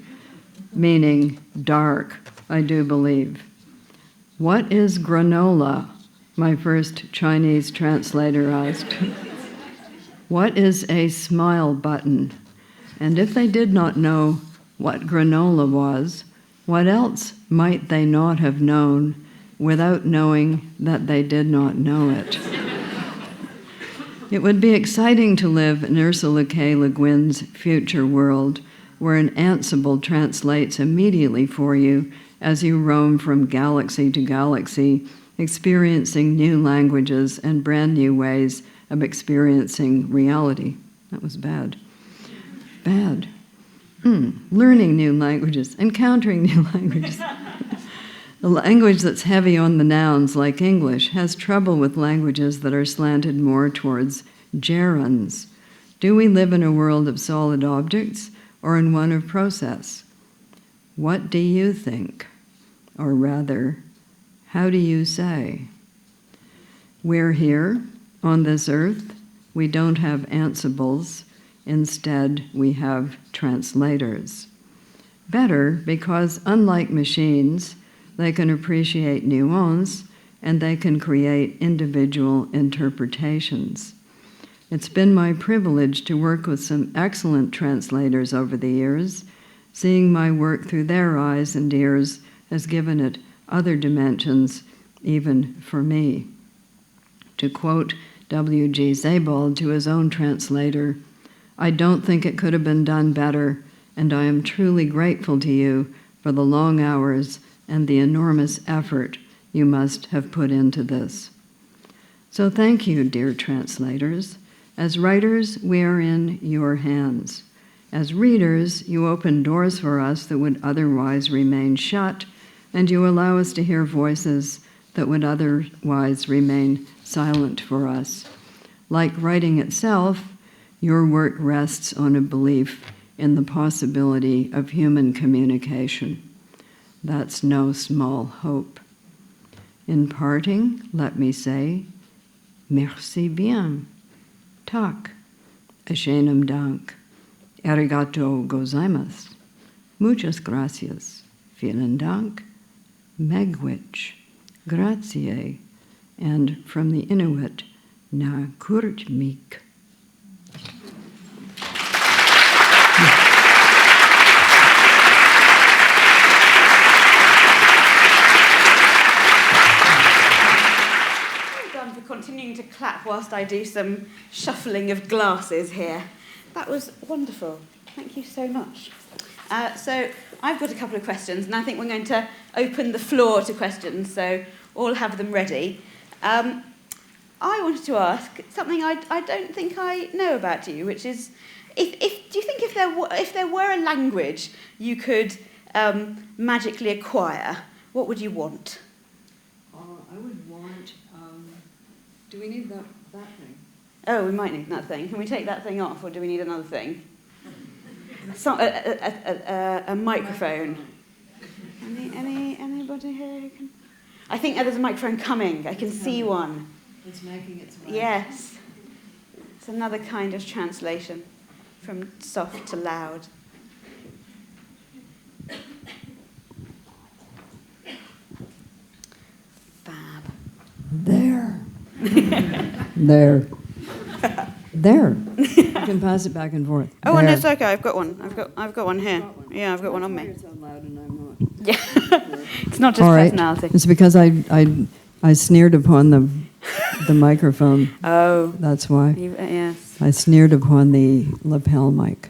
meaning dark, I do believe. What is granola? My first Chinese translator asked. What is a smile button? And if they did not know what granola was, what else might they not have known without knowing that they did not know it? It would be exciting to live in Ursula K. Le Guin's future world, where an Ansible translates immediately for you as you roam from galaxy to galaxy, experiencing new languages and brand new ways of experiencing reality. That was bad. Bad. Learning new languages, encountering new languages. A language that's heavy on the nouns, like English, has trouble with languages that are slanted more towards gerunds. Do we live in a world of solid objects or in one of process? What do you think? Or rather, how do you say? We're here on this earth. We don't have Ansibles. Instead, we have translators. Better, because unlike machines, they can appreciate nuance and they can create individual interpretations. It's been my privilege to work with some excellent translators over the years. Seeing my work through their eyes and ears has given it other dimensions, even for me. To quote W.G. Sebald, to his own translator, "I don't think it could have been done better, and I am truly grateful to you for the long hours and the enormous effort you must have put into this." So thank you, dear translators. As writers, we are in your hands. As readers, you open doors for us that would otherwise remain shut, and you allow us to hear voices that would otherwise remain silent for us. Like writing itself, your work rests on a belief in the possibility of human communication. That's no small hope. In parting, let me say, merci bien, tak, ashenim dank, arigato gozaimasu, muchas gracias, vielen dank, megwich, grazie, and from the Inuit, na kurtmik. Continuing to clap whilst I do some shuffling of glasses here. That was wonderful. Thank you so much. So I've got a couple of questions, and I think we're going to open the floor to questions, so all have them ready. I wanted to ask something I don't think I know about you, which is, do you think if there were a language you could magically acquire, what would you want? I would want... do we need that thing? Oh, we might need that thing. Can we take that thing off, or do we need another thing? A microphone. Anybody here who can? I think there's a microphone coming. I can see one. It's making its way. Yes. It's another kind of translation from soft to loud. Fab. There. There. There. You can pass it back and forth. Oh, there. and it's okay. I've got one. I've got one here. Yeah, I've got one on me. You're so loud and I'm not. Yeah. It's not just All right. personality. It's because I sneered upon the microphone. Oh. That's why. Yes. I sneered upon the lapel mic.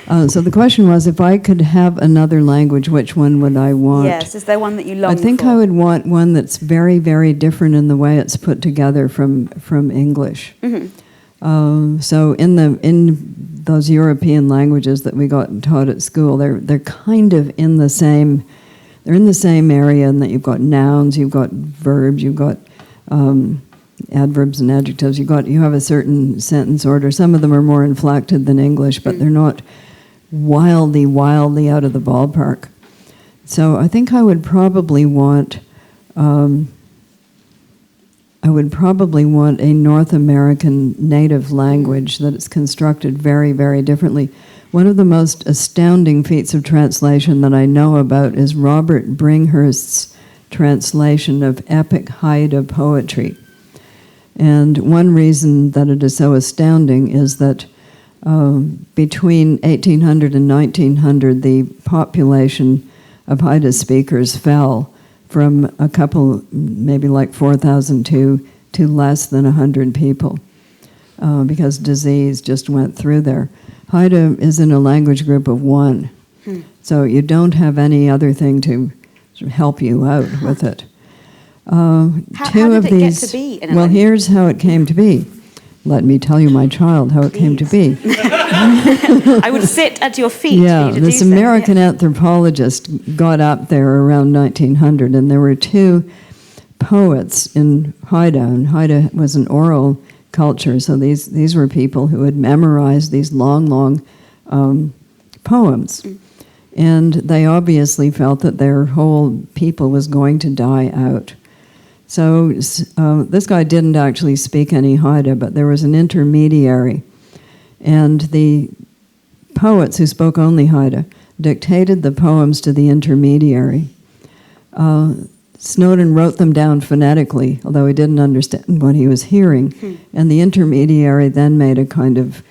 So the question was, if I could have another language, which one would I want? Yes. Is there one that you long I think for? I would want one that's very, very different in the way it's put together from English. Mm-hmm. So in those European languages that we got taught at school, they're kind of in the same. They're in the same area, in that you've got nouns, you've got verbs, you've got adverbs and adjectives. You have a certain sentence order. Some of them are more inflected than English, but they're not wildly out of the ballpark. So I think I would probably want a North American native language that is constructed very, very differently. One of the most astounding feats of translation that I know about is Robert Bringhurst's translation of epic Haida poetry. And one reason that it is so astounding is that between 1800 and 1900, the population of Haida speakers fell from a couple, maybe like 4,002, to less than 100 people because disease just went through there. Haida is in a language group of one, so you don't have any other thing to sort of help you out with it. How did it get to be? Well, here's how it came to be. Let me tell you, my child, how it came to be. I would sit at your feet. Yeah, for you to this do so. American anthropologist got up there around 1900, and there were two poets in Haida, and Haida was an oral culture, so these were people who had memorized these long poems. And they obviously felt that their whole people was going to die out. So this guy didn't actually speak any Haida, but there was an intermediary. And the poets who spoke only Haida dictated the poems to the intermediary. Snowden wrote them down phonetically, although he didn't understand what he was hearing. And the intermediary then made a kind of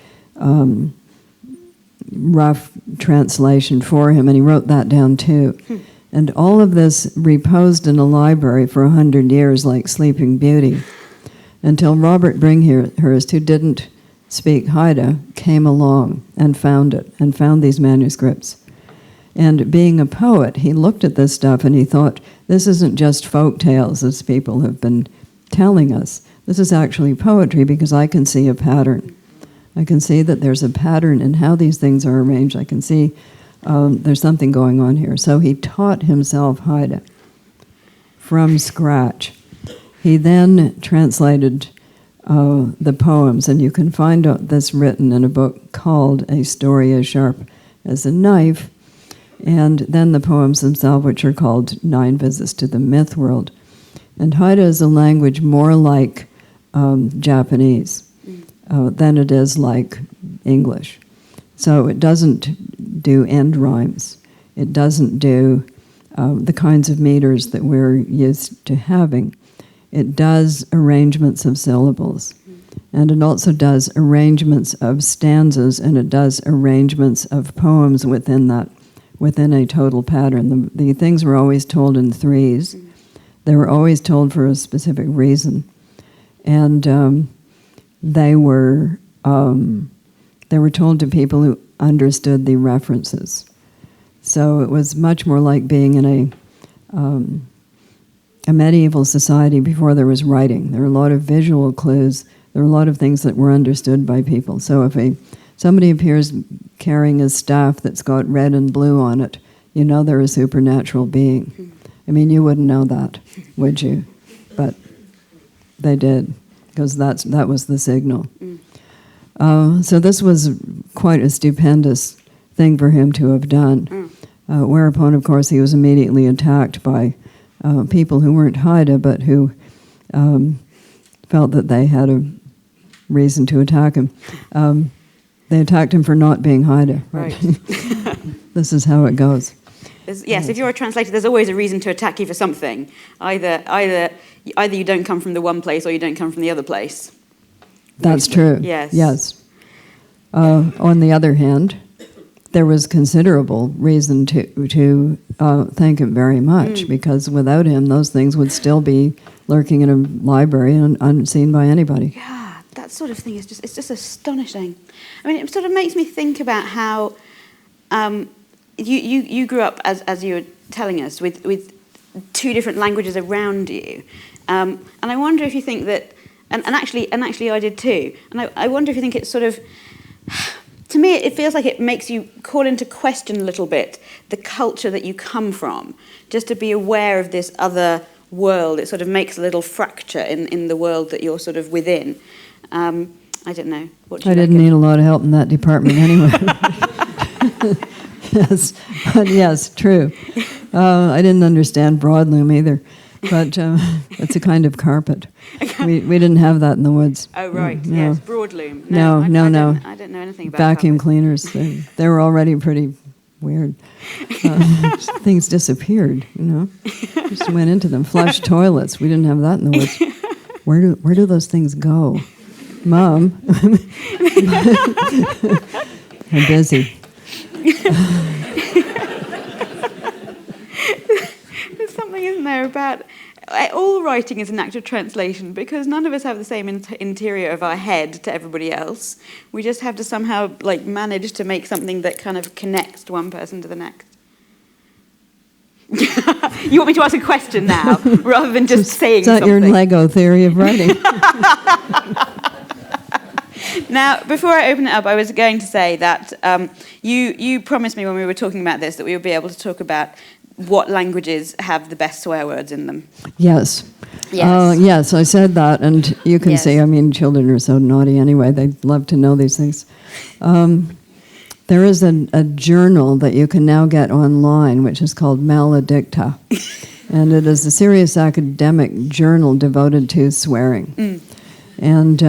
rough translation for him, and he wrote that down too. And all of this reposed in a library for 100 years like Sleeping Beauty. until Robert Bringhurst, who didn't speak Haida, came along and found these manuscripts. And being a poet, he looked at this stuff and he thought, this isn't just folk tales as people have been telling us. This is actually poetry because I can see a pattern. I can see that there's a pattern in how these things are arranged. I can see there's something going on here. So he taught himself Haida from scratch. He then translated the poems, and you can find this written in a book called A Story as Sharp as a Knife, and then the poems themselves, which are called 9 Visits to the Myth World. And Haida is a language more like Japanese than it is like English. So it doesn't do end rhymes. It doesn't do the kinds of meters that we're used to having. It does arrangements of syllables. And it also does arrangements of stanzas, and it does arrangements of poems within a total pattern. The things were always told in threes. They were always told for a specific reason. And they were told to people who understood the references. So it was much more like being in a medieval society before there was writing. There were a lot of visual clues. There were a lot of things that were understood by people. So if somebody appears carrying a staff that's got red and blue on it, you know they're a supernatural being. I mean, you wouldn't know that, would you? But they did, because that was the signal. So this was quite a stupendous thing for him to have done. Whereupon, of course, he was immediately attacked by people who weren't Haida, but who felt that they had a reason to attack him. They attacked him for not being Haida. Right. This is how it goes. Yes, if you're a translator, there's always a reason to attack you for something. Either you don't come from the one place or you don't come from the other place. That's true. Yes. On the other hand, there was considerable reason to thank him very much, because without him, those things would still be lurking in a library and unseen by anybody. Yeah, that sort of thing is just astonishing. I mean, it sort of makes me think about how you grew up, as you were telling us, with 2 different languages around you, and I wonder if you think that, and actually I did too, and I wonder if you think it's sort of, to me it feels like it makes you call into question a little bit the culture that you come from, just to be aware of this other world. It sort of makes a little fracture in the world that you're sort of within. I don't know. I didn't need a lot of help in that department anyway. Yes, true. I didn't understand broadloom either, but it's a kind of carpet. We didn't have that in the woods. Oh, right, No. yes, broadloom. No. I don't know anything about vacuum carpet. cleaners. They were already pretty weird. Things disappeared, Just went into them. Flush toilets. We didn't have that in the woods. Where do those things go? Mom. I'm busy. There's something, isn't there, about all writing is an act of translation, because none of us have the same interior of our head to everybody else. We just have to somehow manage to make something that kind of connects one person to the next. You want me to ask a question now, rather than just saying something? Is that your Lego theory of writing? Now, before I open it up, I was going to say that you promised me when we were talking about this that we would be able to talk about what languages have the best swear words in them. Yes. Yes, I said that, and you can see, children are so naughty anyway, they love to know these things. There is a journal that you can now get online, which is called Maledicta, and it is a serious academic journal devoted to swearing. And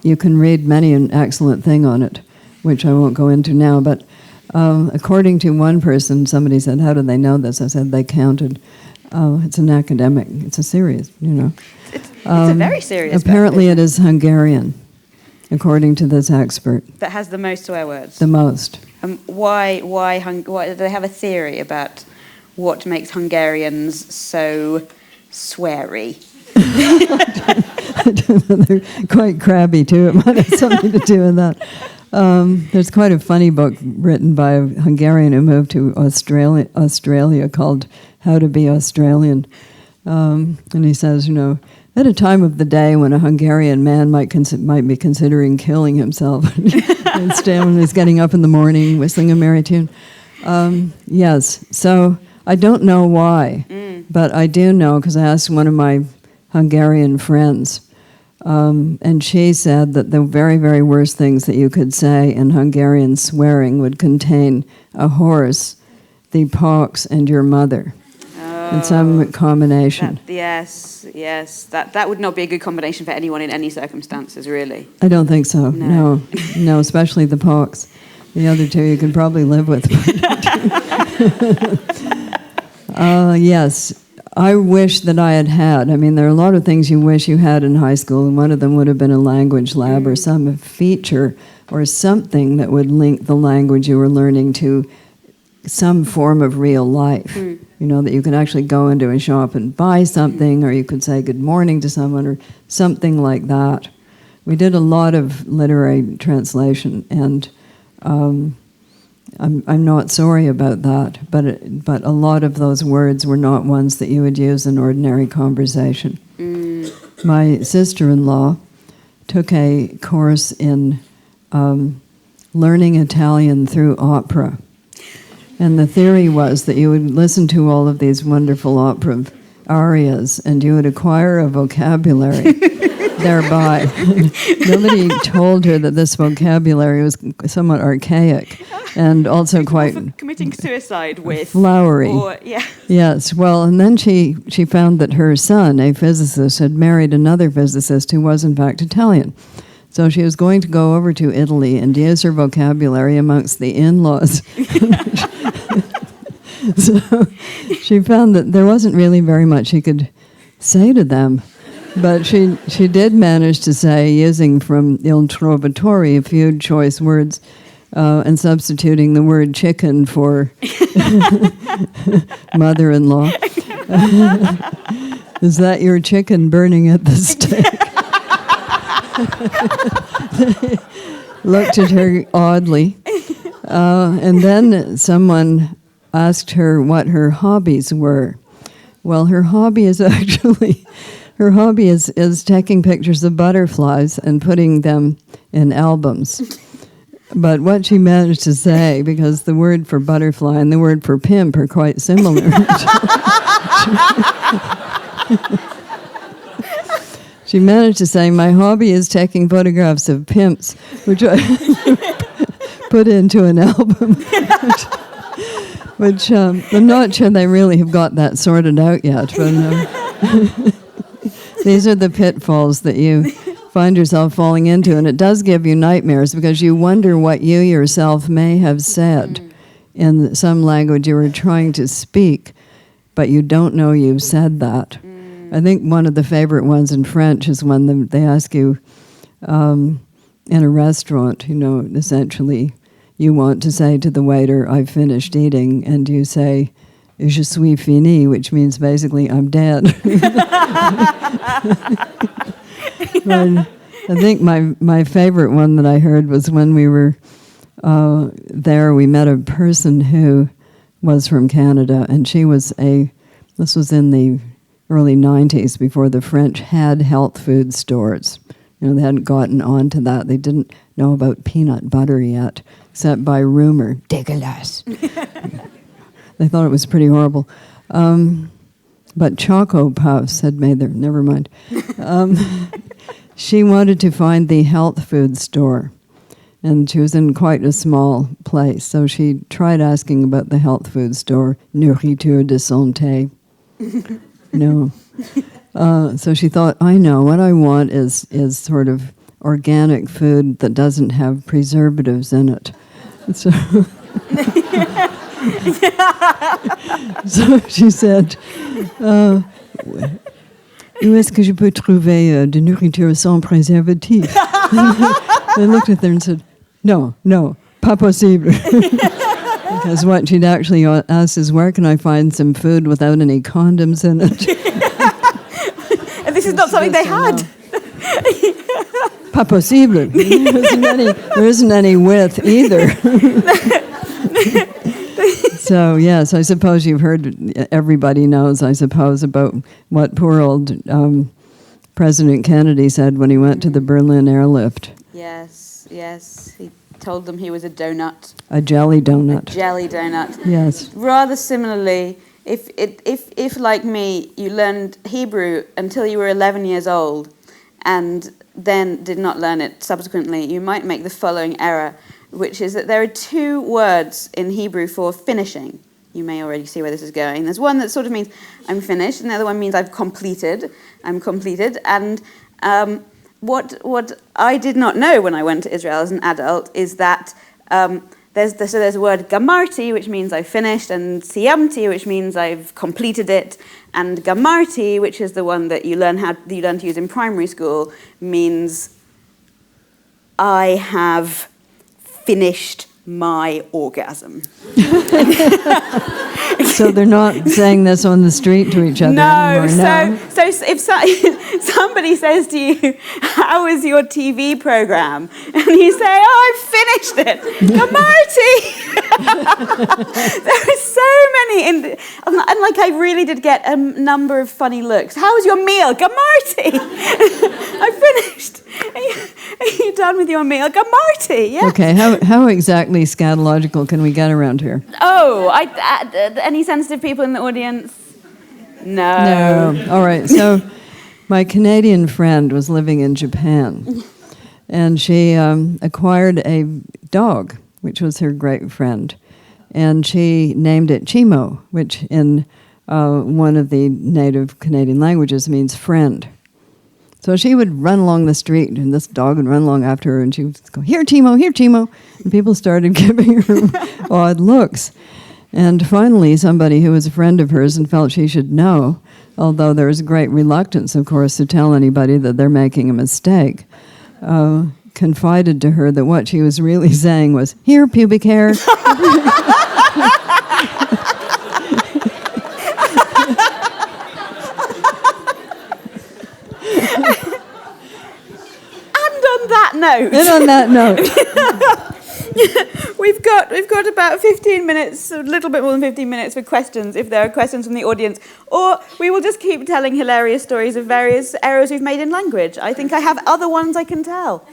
you can read many an excellent thing on it, which I won't go into now, but according to one person, somebody said, how do they know this? I said, they counted. It's an academic, it's a serious, It's a very serious Apparently it is Hungarian, according to this expert. That has the most swear words? The most. Why do they have a theory about what makes Hungarians so sweary? They're quite crabby too. It might have something to do with that. There's quite a funny book written by a Hungarian who moved to Australia called How to Be Australian. And he says, at a time of the day when a Hungarian man might be considering killing himself, instead when he's getting up in the morning whistling a merry tune. Yes, so I don't know why, but I do know because I asked one of my Hungarian friends, and she said that the very, very worst things that you could say in Hungarian swearing would contain a horse, the pox, and your mother. In some combination. Yes. That would not be a good combination for anyone in any circumstances, really. I don't think so. No, especially the pox. The other two you can probably live with. Yes, I wish that I had. I mean, there are a lot of things you wish you had in high school, and one of them would have been a language lab or some feature or something that would link the language you were learning to some form of real life. That you could actually go into a shop and buy something, or you could say good morning to someone, or something like that. We did a lot of literary translation, and I'm not sorry about that, but a lot of those words were not ones that you would use in ordinary conversation. My sister-in-law took a course in learning Italian through opera. And the theory was that you would listen to all of these wonderful opera arias and you would acquire a vocabulary thereby. Nobody told her that this vocabulary was somewhat archaic and also quite committing suicide with flowery. Yes, well, and then she found that her son, a physicist, had married another physicist who was in fact Italian. So she was going to go over to Italy and use her vocabulary amongst the in-laws. So she found that there wasn't really very much she could say to them. But she did manage to say, using from Il Trovatore, a few choice words, and substituting the word chicken for mother-in-law. Is that your chicken burning at the stake? Looked at her oddly. And then someone asked her what her hobbies were. Well, her hobby is taking pictures of butterflies and putting them in albums. But what she managed to say, because the word for butterfly and the word for pimp are quite similar, she managed to say, my hobby is taking photographs of pimps, which I put into an album. Which I'm not sure they really have got that sorted out yet. But these are the pitfalls that you find yourself falling into, and it does give you nightmares because you wonder what you yourself may have said in some language you were trying to speak, but you don't know you said that. I think one of the favorite ones in French is when they ask you in a restaurant, essentially, you want to say to the waiter, I've finished eating, and you say, je suis fini, which means basically, I'm dead. But I think my favorite one that I heard was when we were there, we met a person who was from Canada, and this was in the early 90s, before the French had health food stores. They hadn't gotten onto that. They didn't know about peanut butter yet, except by rumor. Dégueulasse. They thought it was pretty horrible. But Choco Puffs had made their... Never mind. She wanted to find the health food store, and she was in quite a small place. So she tried asking about the health food store, Nourriture de Santé. No. So she thought, I know, what I want is sort of organic food that doesn't have preservatives in it. So, so she said, où est-ce que je peux trouver de nourriture sans préservatif? They looked at her and said, no, pas possible. Because what she'd actually asked is, where can I find some food without any condoms in it? this is not something they had. Pas possible. There isn't any width either. So, yes, I suppose you've heard, everybody knows, I suppose, about what poor old President Kennedy said when he went to the Berlin airlift. Yes. He told them he was a donut. A jelly donut. A jelly donut. Yes. Rather similarly, if like me, you learned Hebrew until you were 11 years old and then did not learn it subsequently, you might make the following error, which is that there are two words in Hebrew for finishing. You may already see where this is going. There's one that sort of means I'm finished, and the other one means I'm completed. And what I did not know when I went to Israel as an adult is that there's a word gamarti, which means I've finished, and siyamti, which means I've completed it, and gamarti, which is the one that you learn to use in primary school, means I have finished my orgasm. So they're not saying this on the street to each other anymore. So if somebody says to you, "How was your TV program?" and you say, "Oh, I finished it," Gamarti. There are so many, and like I really did get a number of funny looks. How was your meal, Gamarti? I finished. Are you done with your meal, Gamarti? Yeah. Okay. How exactly scatological can we get around here? Oh, any sensitive people in the audience? No. All right. So my Canadian friend was living in Japan, and she acquired a dog, which was her great friend, and she named it Chimo, which in one of the native Canadian languages means friend. So she would run along the street, and this dog would run along after her, and she would go, "Here, Chimo, here, Chimo." And people started giving her odd looks. And finally, somebody who was a friend of hers and felt she should know, although there was great reluctance, of course, to tell anybody that they're making a mistake, confided to her that what she was really saying was, "Here, pubic hair." And on that note, we've got about 15 minutes, a little bit more than 15 minutes for questions, if there are questions from the audience, or we will just keep telling hilarious stories of various errors we've made in language. I think I have other ones I can tell.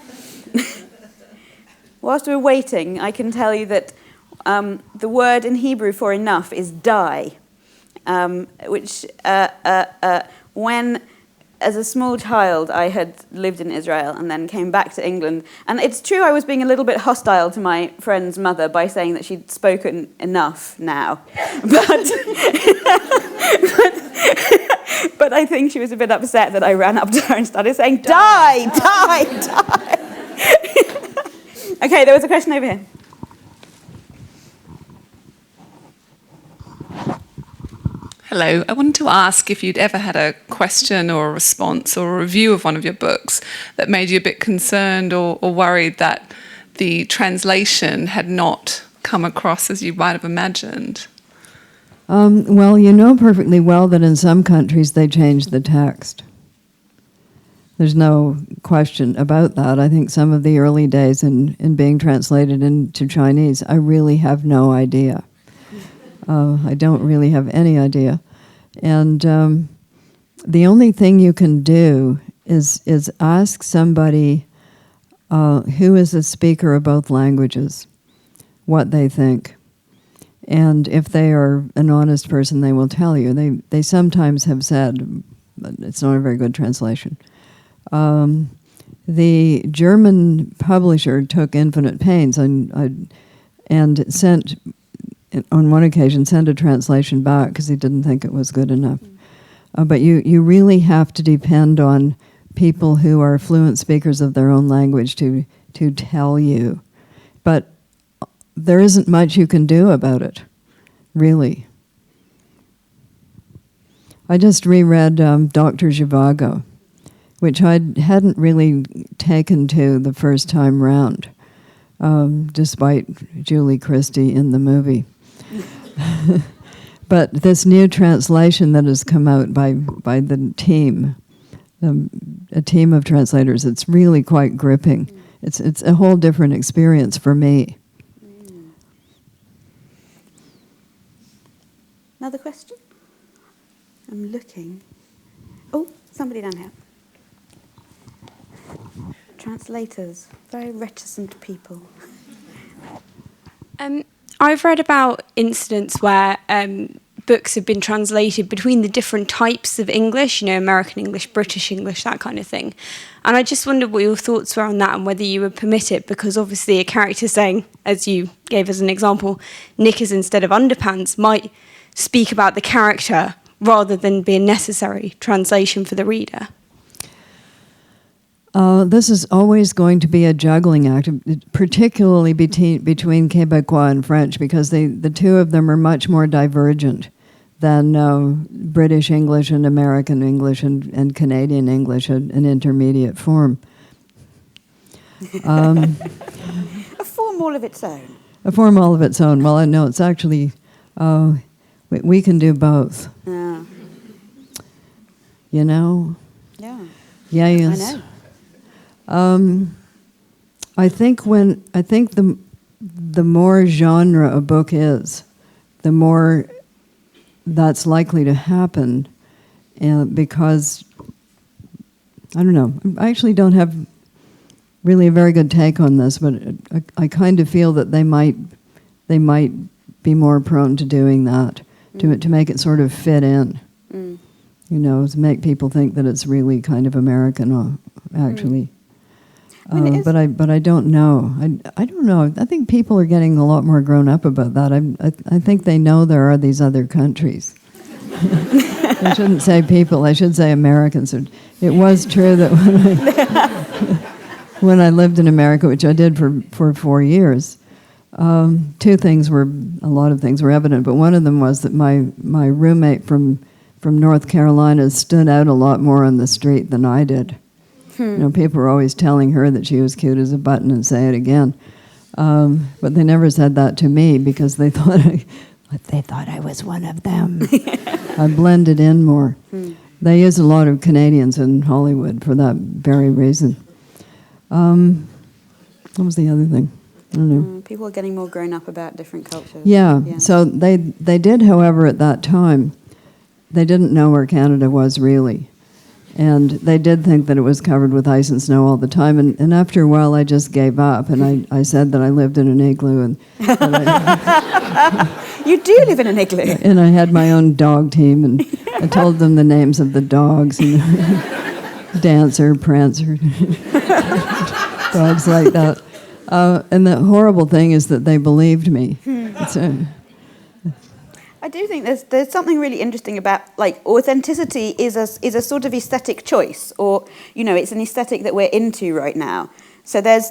Whilst we're waiting, I can tell you that the word in Hebrew for enough is die, which when as a small child, I had lived in Israel and then came back to England. And it's true I was being a little bit hostile to my friend's mother by saying that she'd spoken enough now. But I think she was a bit upset that I ran up to her and started saying, die. Okay, there was a question over here. Hello. I wanted to ask if you'd ever had a question or a response or a review of one of your books that made you a bit concerned or worried that the translation had not come across as you might have imagined. Well, you know perfectly well that in some countries they changed the text. There's no question about that. I think some of the early days in being translated into Chinese, I really have no idea. I don't really have any idea. And the only thing you can do is ask somebody who is a speaker of both languages what they think. And if they are an honest person, they will tell you. They sometimes have said, but it's not a very good translation. The German publisher took infinite pains and sent, on one occasion, sent a translation back because he didn't think it was good enough. But you really have to depend on people who are fluent speakers of their own language to tell you. But there isn't much you can do about it, really. I just reread Dr. Zhivago, which I hadn't really taken to the first time round, despite Julie Christie in the movie. But this new translation that has come out by the team, a team of translators. It's really quite gripping. It's a whole different experience for me. Another question? I'm looking. Oh, somebody down here. Translators, very reticent people. I've read about incidents where books have been translated between the different types of English, American English, British English, that kind of thing. And I just wondered what your thoughts were on that and whether you would permit it, because obviously a character saying, as you gave as an example, knickers instead of underpants might speak about the character rather than be a necessary translation for the reader. This is always going to be a juggling act, particularly between Quebecois and French, because the two of them are much more divergent than British English and American English and Canadian English, an intermediate form. A form all of its own. A form all of its own. Well, no, it's actually, we can do both. Yeah. You know? Yeah. Yeah, yes. I know. I think the more genre a book is, the more that's likely to happen, because I don't know. I actually don't have really a very good take on this, but I kind of feel that they might be more prone to doing that, to make it sort of fit in. To make people think that it's really kind of American, actually. But I don't know. I don't know. I think people are getting a lot more grown up about that. I think they know there are these other countries. I shouldn't say people. I should say Americans. It was true that when I lived in America, which I did for 4 years, a lot of things were evident. But one of them was that my roommate from North Carolina stood out a lot more on the street than I did. People were always telling her that she was cute as a button and say it again. But they never said that to me because they thought I was one of them. I blended in more. They use a lot of Canadians in Hollywood for that very reason. What was the other thing? I don't know. People are getting more grown up about different cultures. Yeah. So they did, however, at that time, they didn't know where Canada was really. And they did think that it was covered with ice and snow all the time. And after a while, I just gave up. And I said that I lived in an igloo. And You do live in an igloo. And I had my own dog team. And I told them the names of the dogs. And Dancer, Prancer, dogs like that. And the horrible thing is that they believed me. I do think there's something really interesting about, like, authenticity is a sort of aesthetic choice, or it's an aesthetic that we're into right now. So there's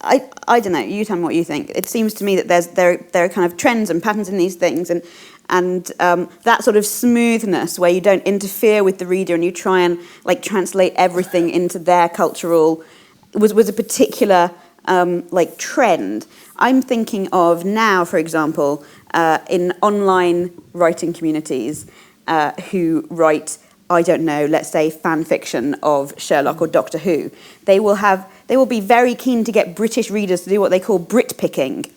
I don't know. You tell me what you think. It seems to me that there are kind of trends and patterns in these things, and that sort of smoothness where you don't interfere with the reader and you try and translate everything into their cultural was a particular trend. I'm thinking of now, for example, in online writing communities who write, I don't know, let's say fan fiction of Sherlock or Doctor Who. They will be very keen to get British readers to do what they call Brit picking,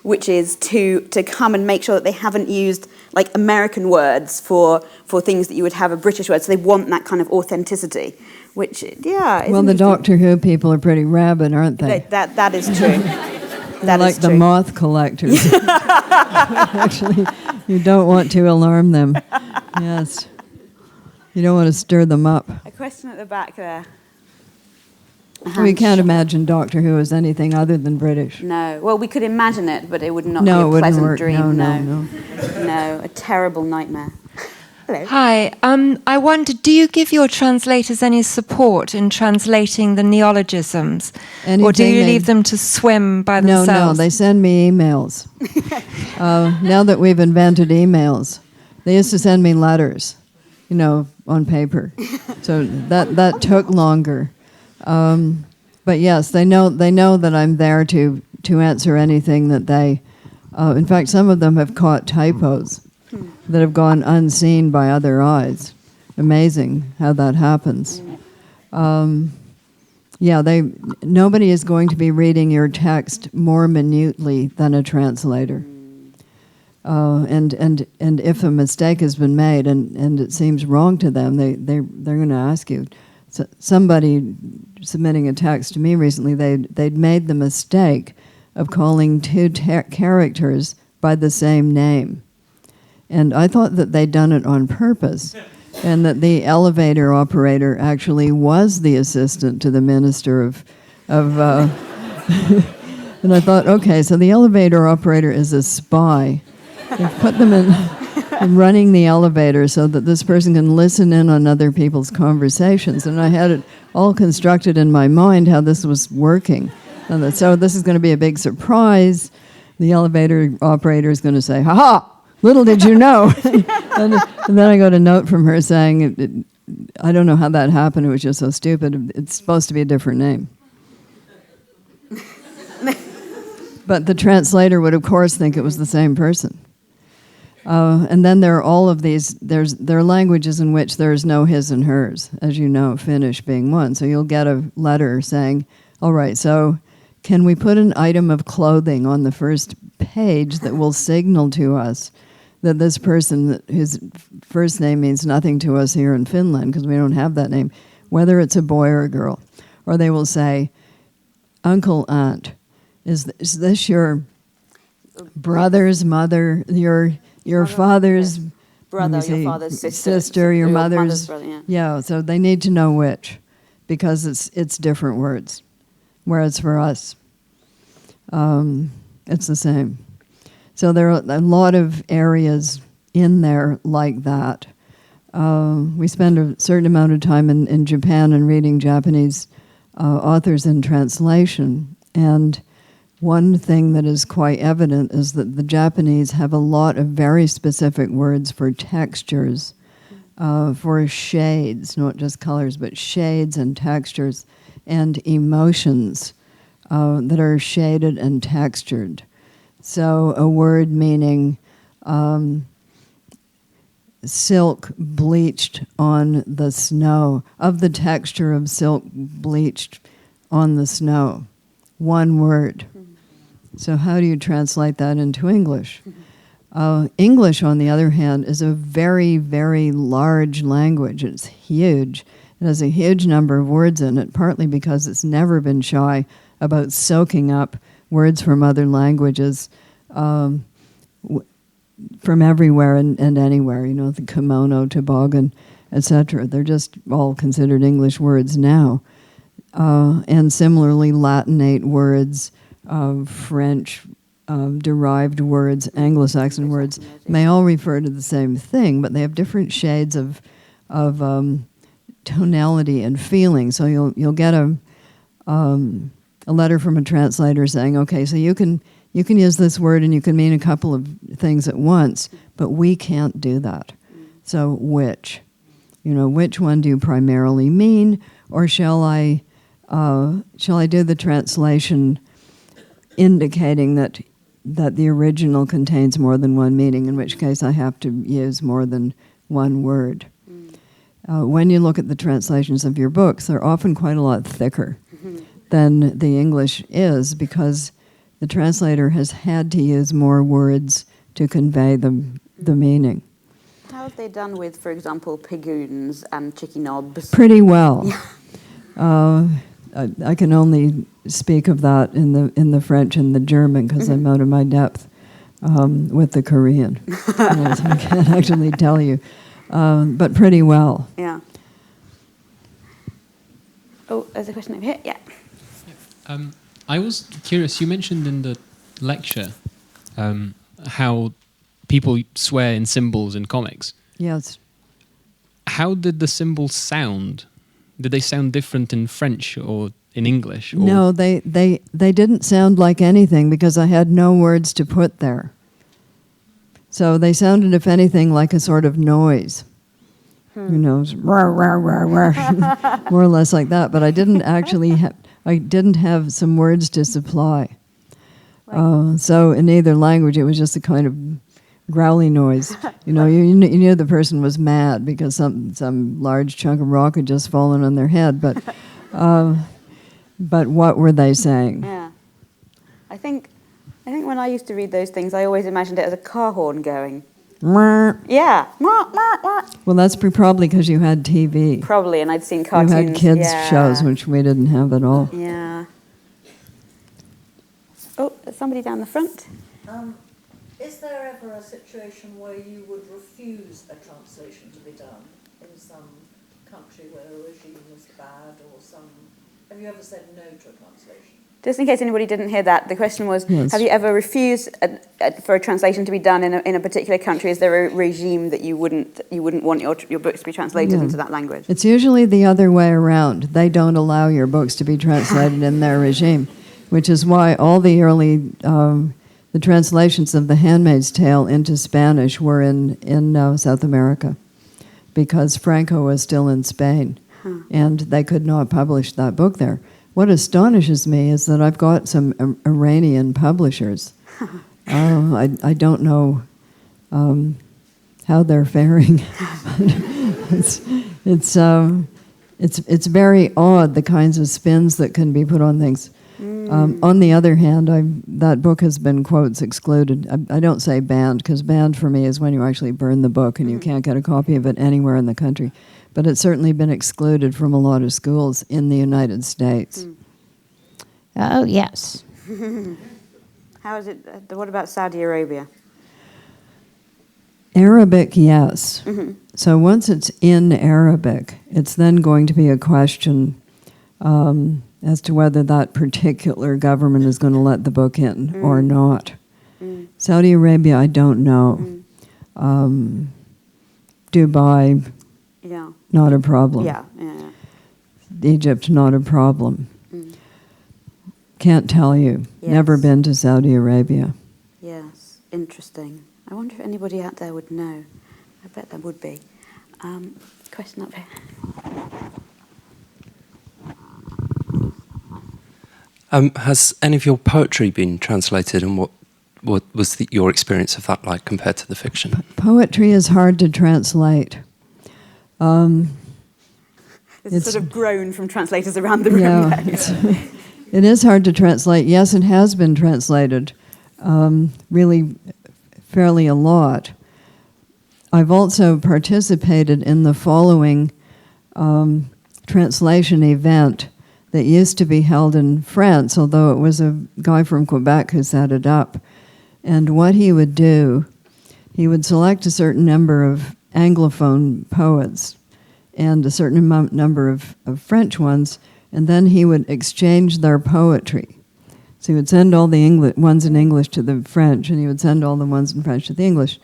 which is to come and make sure that they haven't used American words for things that you would have a British word. So they want that kind of authenticity, which well, the Doctor Who people are pretty rabid, aren't they? That is true. They're like the moth collectors. Actually, you don't want to alarm them. Yes. You don't want to stir them up. A question at the back there. We can't imagine Doctor Who as anything other than British. No. Well, we could imagine it, but it would not be a pleasant dream. No, a terrible nightmare. Hello. Hi. I wonder, do you give your translators any support in translating the neologisms? Or do you leave them to swim by themselves? No, they send me emails. Now that we've invented emails, they used to send me letters, on paper. So that took longer. But yes, they know that I'm there to answer anything that they... in fact, some of them have caught typos that have gone unseen by other eyes. amazing how that happens. Nobody is going to be reading your text more minutely than a translator. And if a mistake has been made and it seems wrong to them, they're going to ask you. So somebody submitting a text to me recently, they'd made the mistake of calling two characters by the same name. And I thought that they'd done it on purpose, and that the elevator operator actually was the assistant to the minister of and I thought, okay, so the elevator operator is a spy. They've put them in running the elevator so that this person can listen in on other people's conversations. And I had it all constructed in my mind how this was working. And so this is going to be a big surprise. The elevator operator is going to say, "Ha-ha! Little did you know." and then I got a note from her saying, I don't know how that happened. It was just so stupid. It's supposed to be a different name. But the translator would, of course, think it was the same person. And then there are all of these, there are languages in which there is no his and hers, as you know, Finnish being one. So you'll get a letter saying, all right, so can we put an item of clothing on the first page that will signal to us that this person, whose first name means nothing to us here in Finland, because we don't have that name, whether it's a boy or a girl. Or they will say, uncle, aunt, is this your brother's mother, your father's brother, your father's sister, your mother's brother, yeah. So they need to know which, because it's different words. Whereas for us, it's the same. So there are a lot of areas in there like that. We spend a certain amount of time in Japan and reading Japanese authors in translation, and one thing that is quite evident is that the Japanese have a lot of very specific words for textures, for shades, not just colors, but shades and textures, and emotions that are shaded and textured. So a word meaning silk bleached on the snow, of the texture of silk bleached on the snow. One word. So how do you translate that into English? English, on the other hand, is a very, very large language. It's huge. It has a huge number of words in it, partly because it's never been shy about soaking up words from other languages from everywhere and anywhere. You know, the kimono, toboggan, etc. They're just all considered English words now. And similarly, Latinate words, French derived words, Anglo-Saxon words, may all refer to the same thing, but they have different shades of tonality and feeling. So you'll get a letter from a translator saying, okay, so you can use this word and you can mean a couple of things at once, but we can't do that. So which? You know, which one do you primarily mean, or shall I do the translation indicating that the original contains more than one meaning, in which case I have to use more than one word. When you look at the translations of your books, they're often quite a lot thicker than the English is, because the translator has had to use more words to convey the meaning. How have they done with, for example, pigoons and chicky knobs? Pretty well. I can only speak of that in the French and the German, because I'm out of my depth with the Korean. So I can't actually tell you, but pretty well. Yeah. Oh, there's a question over here. Yeah. I was curious. You mentioned in the lecture how people swear in symbols in comics. Yes. How did the symbols sound? Did they sound different in French or in English? Or? No, they didn't sound like anything, because I had no words to put there. So they sounded, if anything, like a sort of noise. You know, rah, rah, rah, rah. More or less like that. But I didn't actually have some words to supply. Right. So in either language, it was just a kind of growly noise. You knew the person was mad because some large chunk of rock had just fallen on their head. But what were they saying? Yeah. I think when I used to read those things, I always imagined it as a car horn going. Yeah. Well, that's probably because you had TV. Probably, and I'd seen cartoons. You had kids' shows, which we didn't have at all. Yeah. Oh, there's somebody down the front. Is there ever a situation where you would refuse a translation to be done in some country where a regime was bad or some... Have you ever said no to a translation? Just in case anybody didn't hear that, the question was, yes. Have you ever refused for a translation to be done in a particular country? Is there a regime that you wouldn't want your books to be translated into that language? It's usually the other way around. They don't allow your books to be translated in their regime, which is why all the early the translations of The Handmaid's Tale into Spanish were in South America, because Franco was still in Spain, and they could not publish that book there. What astonishes me is that I've got some Iranian publishers. I don't know how they're faring. It's very odd, the kinds of spins that can be put on things. On the other hand, that book has been, quotes, excluded. I don't say banned, because banned for me is when you actually burn the book and you can't get a copy of it anywhere in the country. But it's certainly been excluded from a lot of schools in the United States. Oh, yes. How is it? What about Saudi Arabia? Arabic, yes. So once it's in Arabic, it's then going to be a question as to whether that particular government is going to let the book in or not. Saudi Arabia, I don't know. Dubai, not a problem. Egypt, not a problem. Can't tell you. Yes. Never been to Saudi Arabia. Yes, interesting. I wonder if anybody out there would know. I bet there would be. Question up here. Has any of your poetry been translated, and what was your experience of that like compared to the fiction? Poetry is hard to translate. There's a sort of groan from translators around the room. Yeah, it is hard to translate. Yes, it has been translated, really fairly a lot. I've also participated in the following translation event that used to be held in France, although it was a guy from Quebec who set it up. And what he would do, he would select a certain number of Anglophone poets and a certain number of French ones, and then he would exchange their poetry. So he would send all the ones in English to the French, and he would send all the ones in French to the English.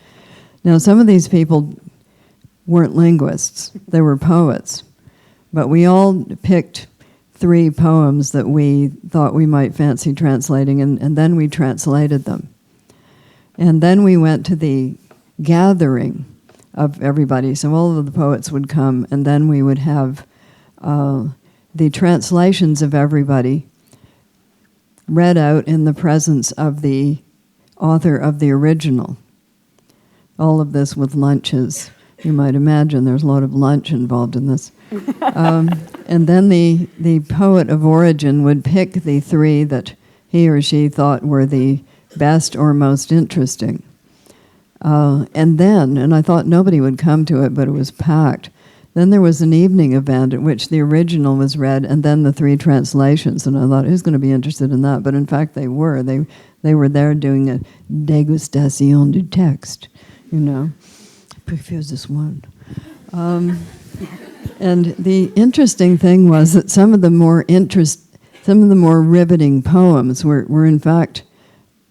Now, some of these people weren't linguists, they were poets, but we all picked 3 poems that we thought we might fancy translating, and then we translated them. And then we went to the gathering of everybody, so all of the poets would come, and then we would have the translations of everybody read out in the presence of the author of the original. All of this with lunches. You might imagine there's a lot of lunch involved in this. And then the poet of origin would pick the 3 that he or she thought were the best or most interesting. And I thought nobody would come to it, but it was packed. Then there was an evening event at which the original was read, and then the 3 translations. And I thought, who's going to be interested in that? But in fact, they were. They were there doing a dégustation du texte, you know. I prefer this one. And the interesting thing was that some of the more riveting poems were in fact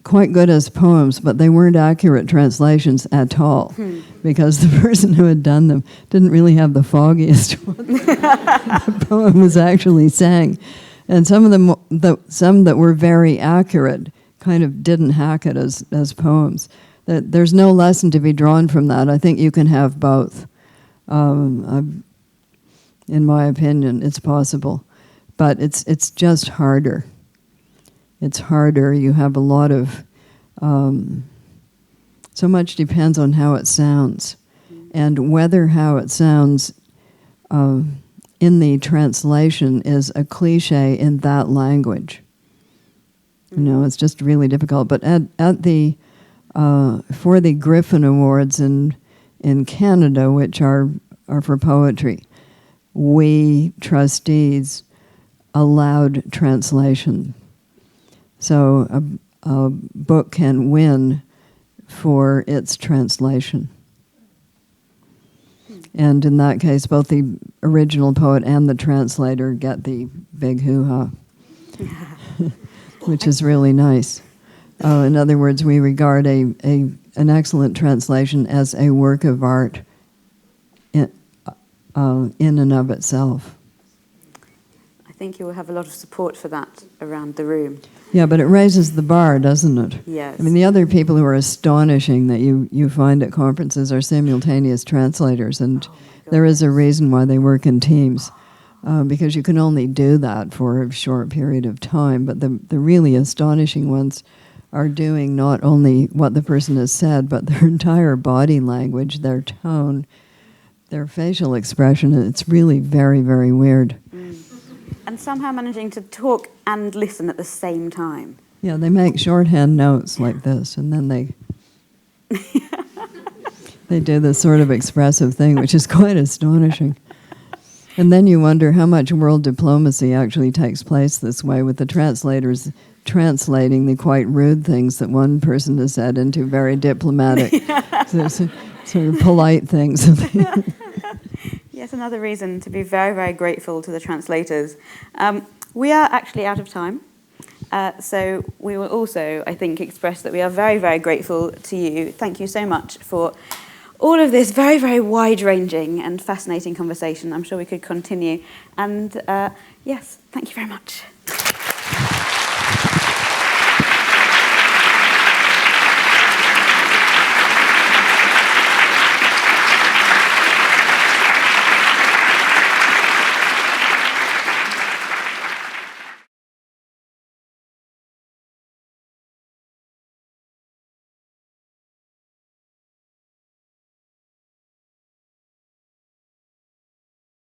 quite good as poems, but they weren't accurate translations at all, because the person who had done them didn't really have the foggiest what the poem was actually saying. And some of them, some that were very accurate, kind of didn't hack it as poems. There's no lesson to be drawn from that. I think you can have both. In my opinion, it's possible, but it's just harder. It's harder. You have a lot of So much depends on how it sounds, and whether how it sounds in the translation is a cliche in that language. You know, it's just really difficult. But at the for the Griffin Awards in Canada, which are for poetry, we trustees allowed translation. So a book can win for its translation. And in that case, both the original poet and the translator get the big hoo-ha, which is really nice. In other words, we regard an excellent translation as a work of art in and of itself. I think you will have a lot of support for that around the room. Yeah, but it raises the bar, doesn't it? Yes. I mean, the other people who are astonishing that you find at conferences are simultaneous translators, and there is a reason why they work in teams, because you can only do that for a short period of time. But the really astonishing ones are doing not only what the person has said, but their entire body language, their tone, their facial expression. It's really very, very weird. And somehow managing to talk and listen at the same time. Yeah, they make shorthand notes like this, and then they do this sort of expressive thing, which is quite astonishing. And then you wonder how much world diplomacy actually takes place this way, with the translators translating the quite rude things that one person has said into very diplomatic, sort of polite things. Yes, another reason to be very, very grateful to the translators. We are actually out of time. So we will also, I think, express that we are very, very grateful to you. Thank you so much for all of this very, very wide-ranging and fascinating conversation. I'm sure we could continue. And yes, thank you very much.